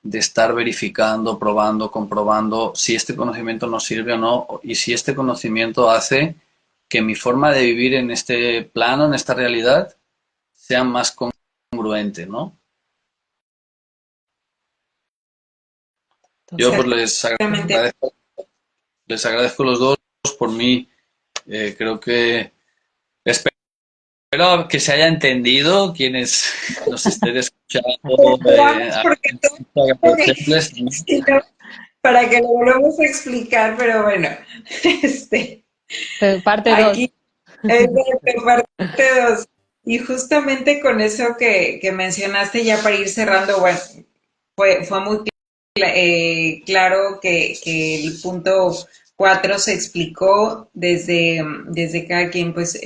de estar verificando, probando, comprobando si este conocimiento nos sirve o no, y si este conocimiento hace que mi forma de vivir en este plano, en esta realidad, sea más congruente, ¿no? Yo pues Exactamente. les agradezco los dos por mí. Creo que espero que se haya entendido quienes nos estén escuchando Vamos porque todo ejemplos. si no, para que lo volvamos a explicar, pero bueno, este, Parte 2. aquí es de parte 2. Y justamente con eso que mencionaste ya para ir cerrando, bueno, fue muy claro que el punto 4 se explicó desde cada quien pues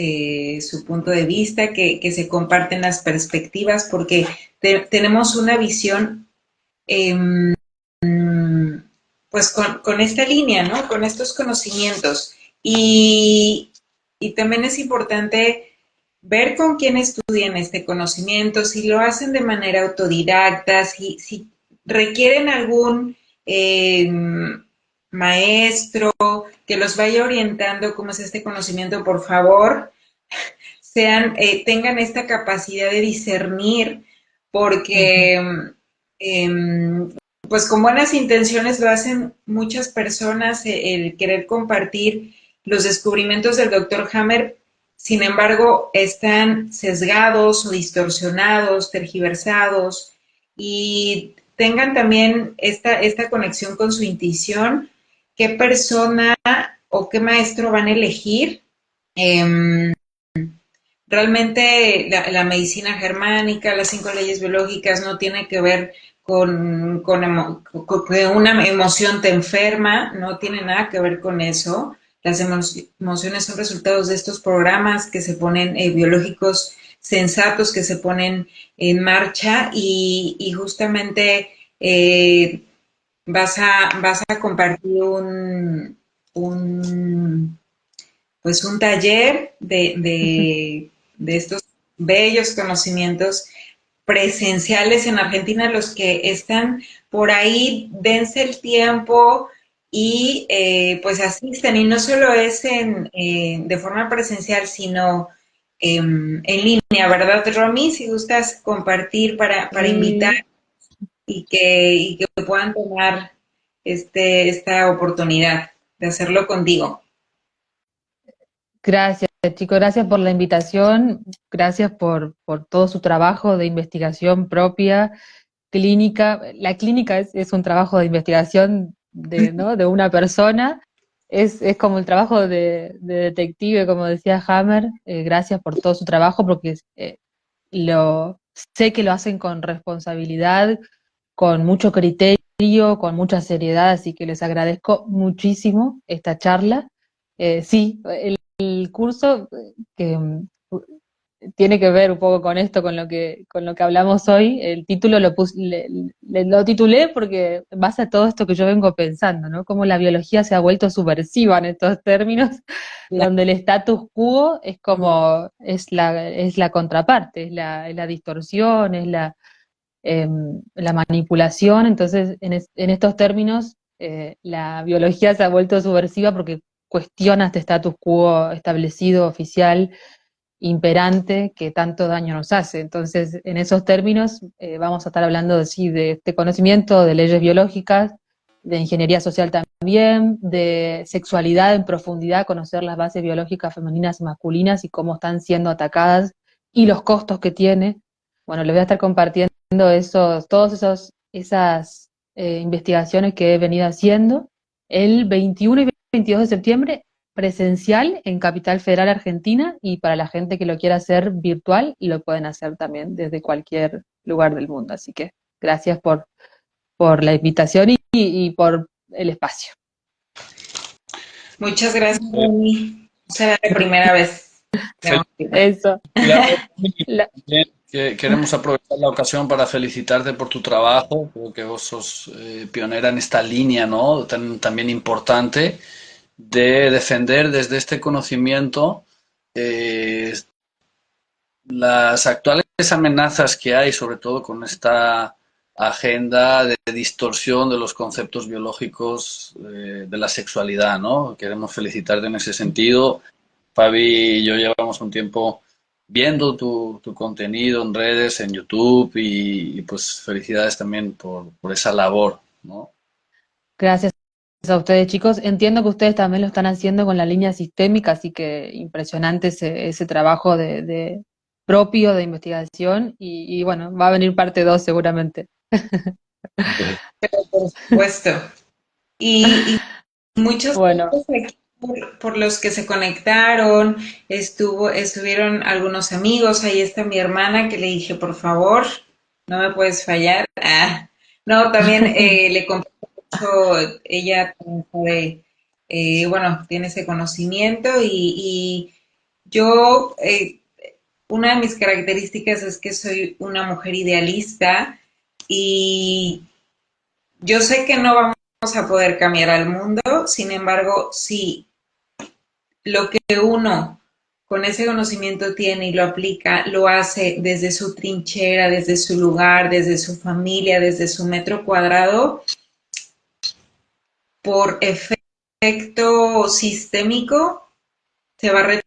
su punto de vista, que se comparten las perspectivas porque tenemos una visión eh, pues con esta línea, ¿no? Con estos conocimientos. Y también es importante ver con quién estudian este conocimiento, si lo hacen de manera autodidacta, si requieren algún eh, maestro que los vaya orientando cómo es este conocimiento, por favor, tengan esta capacidad de discernir, Ujú. porque eh, pues con buenas intenciones lo hacen muchas personas, el querer compartir los descubrimientos del doctor Hammer, sin embargo, están sesgados o distorsionados, tergiversados, y tengan también esta conexión con su intuición, qué persona o qué maestro van a elegir. Eh, Realmente la medicina germánica, las 5 leyes biológicas no tiene que ver con que una emoción te enferma, no tiene nada que ver con eso. Las emociones son resultados de estos programas que se ponen biológicos sensatos que se ponen en marcha y justamente vas a compartir un pues un taller de estos bellos conocimientos presenciales en Argentina. Los que están por ahí, dense el tiempo y pues asistan. Y no solo es de forma presencial, sino en línea, ¿verdad, Romy? Si gustas compartir para invitar Sí. y que puedan tomar esta oportunidad de hacerlo contigo. Gracias, chicos, gracias por la invitación, gracias por todo su trabajo de investigación propia, clínica. La clínica es un trabajo de investigación ¿no? de una persona. es como el trabajo de detective, como decía Hammer. Gracias por todo su trabajo, porque sé que lo hacen con responsabilidad, con mucho criterio, con mucha seriedad, así que les agradezco muchísimo esta charla. Sí, el curso que tiene que ver un poco con esto, con lo que hablamos hoy. El título lo titulé porque en base a todo esto que yo vengo pensando, ¿no? Cómo la biología se ha vuelto subversiva en estos términos, donde el status quo es como, es la contraparte, es la distorsión, la manipulación. Entonces, en estos términos, la biología se ha vuelto subversiva porque cuestiona este status quo establecido, oficial, imperante, que tanto daño nos hace. Entonces, en esos términos, vamos a estar hablando sí, de este conocimiento, de leyes biológicas, de ingeniería social también, de sexualidad en profundidad, conocer las bases biológicas femeninas y masculinas y cómo están siendo atacadas y los costos que tiene. Bueno, les voy a estar compartiendo esas investigaciones que he venido haciendo el 21 y 22 de septiembre presencial en Capital Federal, Argentina, y para la gente que lo quiera hacer virtual, lo pueden hacer también desde cualquier lugar del mundo. Así que gracias por la invitación y por el espacio. Muchas gracias, Moni. Será la primera vez. Eso. Queremos aprovechar la ocasión para felicitarte por tu trabajo. Creo que vos sos pionera en esta línea, ¿no? También importante de defender desde este conocimiento eh, las actuales amenazas que hay, sobre todo con esta agenda de distorsión de los conceptos biológicos de la sexualidad, ¿no? Queremos felicitarte en ese sentido. Fabi y yo llevamos un tiempo viendo tu contenido en redes, en YouTube pues felicidades también por esa labor, ¿no? Gracias a ustedes, chicos. Entiendo que ustedes también lo están haciendo con la línea sistémica, así que impresionante ese trabajo propio de investigación y bueno, va a venir parte 2 seguramente. Por supuesto. Y muchos Bueno, aquí por los que se conectaron, estuvieron algunos amigos, ahí está mi hermana que le dije, por favor, no me puedes fallar. No, también le comparto mucho, ella bueno, tiene ese conocimiento y yo, una de mis características es que soy una mujer idealista y yo sé que no vamos a poder cambiar al mundo, sin embargo, si lo que uno con ese conocimiento tiene y lo aplica, lo hace desde su trinchera, desde su lugar, desde su familia, desde su metro cuadrado, por efecto sistémico, se va a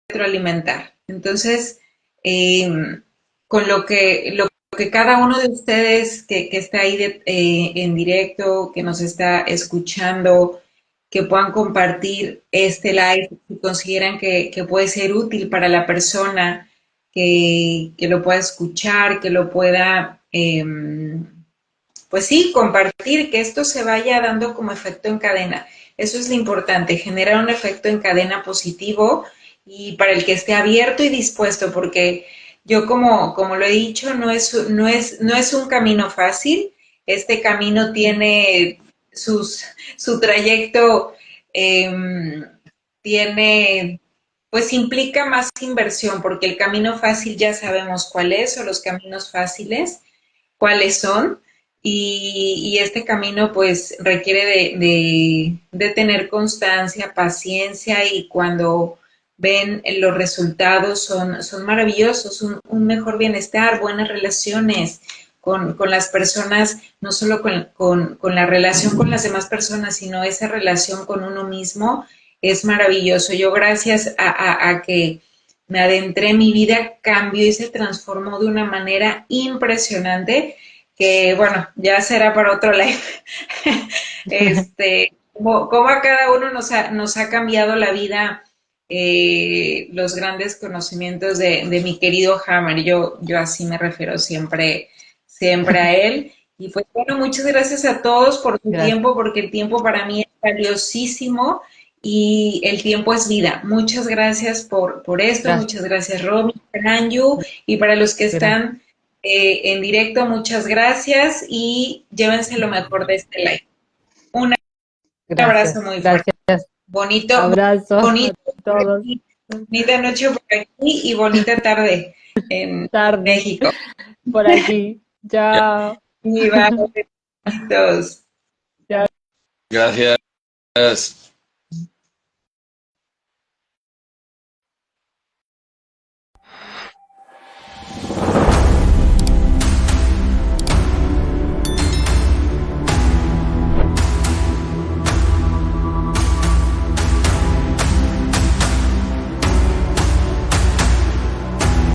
retroalimentar. Entonces, eh, con lo que cada uno de ustedes que está ahí en directo, que nos está escuchando, que puedan compartir este live si consideran que puede ser útil para la persona que lo pueda escuchar, que lo pueda, pues sí, compartir, que esto se vaya dando como efecto en cadena. Eso es lo importante, generar un efecto en cadena positivo y para el que esté abierto y dispuesto, porque yo como lo he dicho, no es un camino fácil. Este camino tiene su trayecto, eh, tiene, pues implica más inversión, porque el camino fácil ya sabemos cuál es, o los caminos fáciles, cuáles son, y este camino pues requiere de tener constancia, paciencia, y cuando ven los resultados son maravillosos, un mejor bienestar, buenas relaciones con las personas, no solo con la relación con las demás personas, sino esa relación con uno mismo es maravilloso. Yo gracias a que me adentré en mi vida, cambió y se transformó de una manera impresionante que, bueno, ya será para otro live. Cómo a cada uno nos ha cambiado la vida, los grandes conocimientos de mi querido Hammer. Yo así me refiero siempre a él. Y pues bueno, muchas gracias a todos por su gracias. tiempo, porque el tiempo para mí es valiosísimo y el tiempo es vida. Muchas gracias por esto, Gracias. muchas gracias Romy, Franju, y para los que están en directo, muchas gracias y llévense lo mejor de este live. Un abrazo muy fuerte. Gracias. Bonito, Abrazo bonito, a todos. bonita noche por aquí y bonita tarde en Tarde México. por aquí. Chao. Y bye, besitos. Gracias.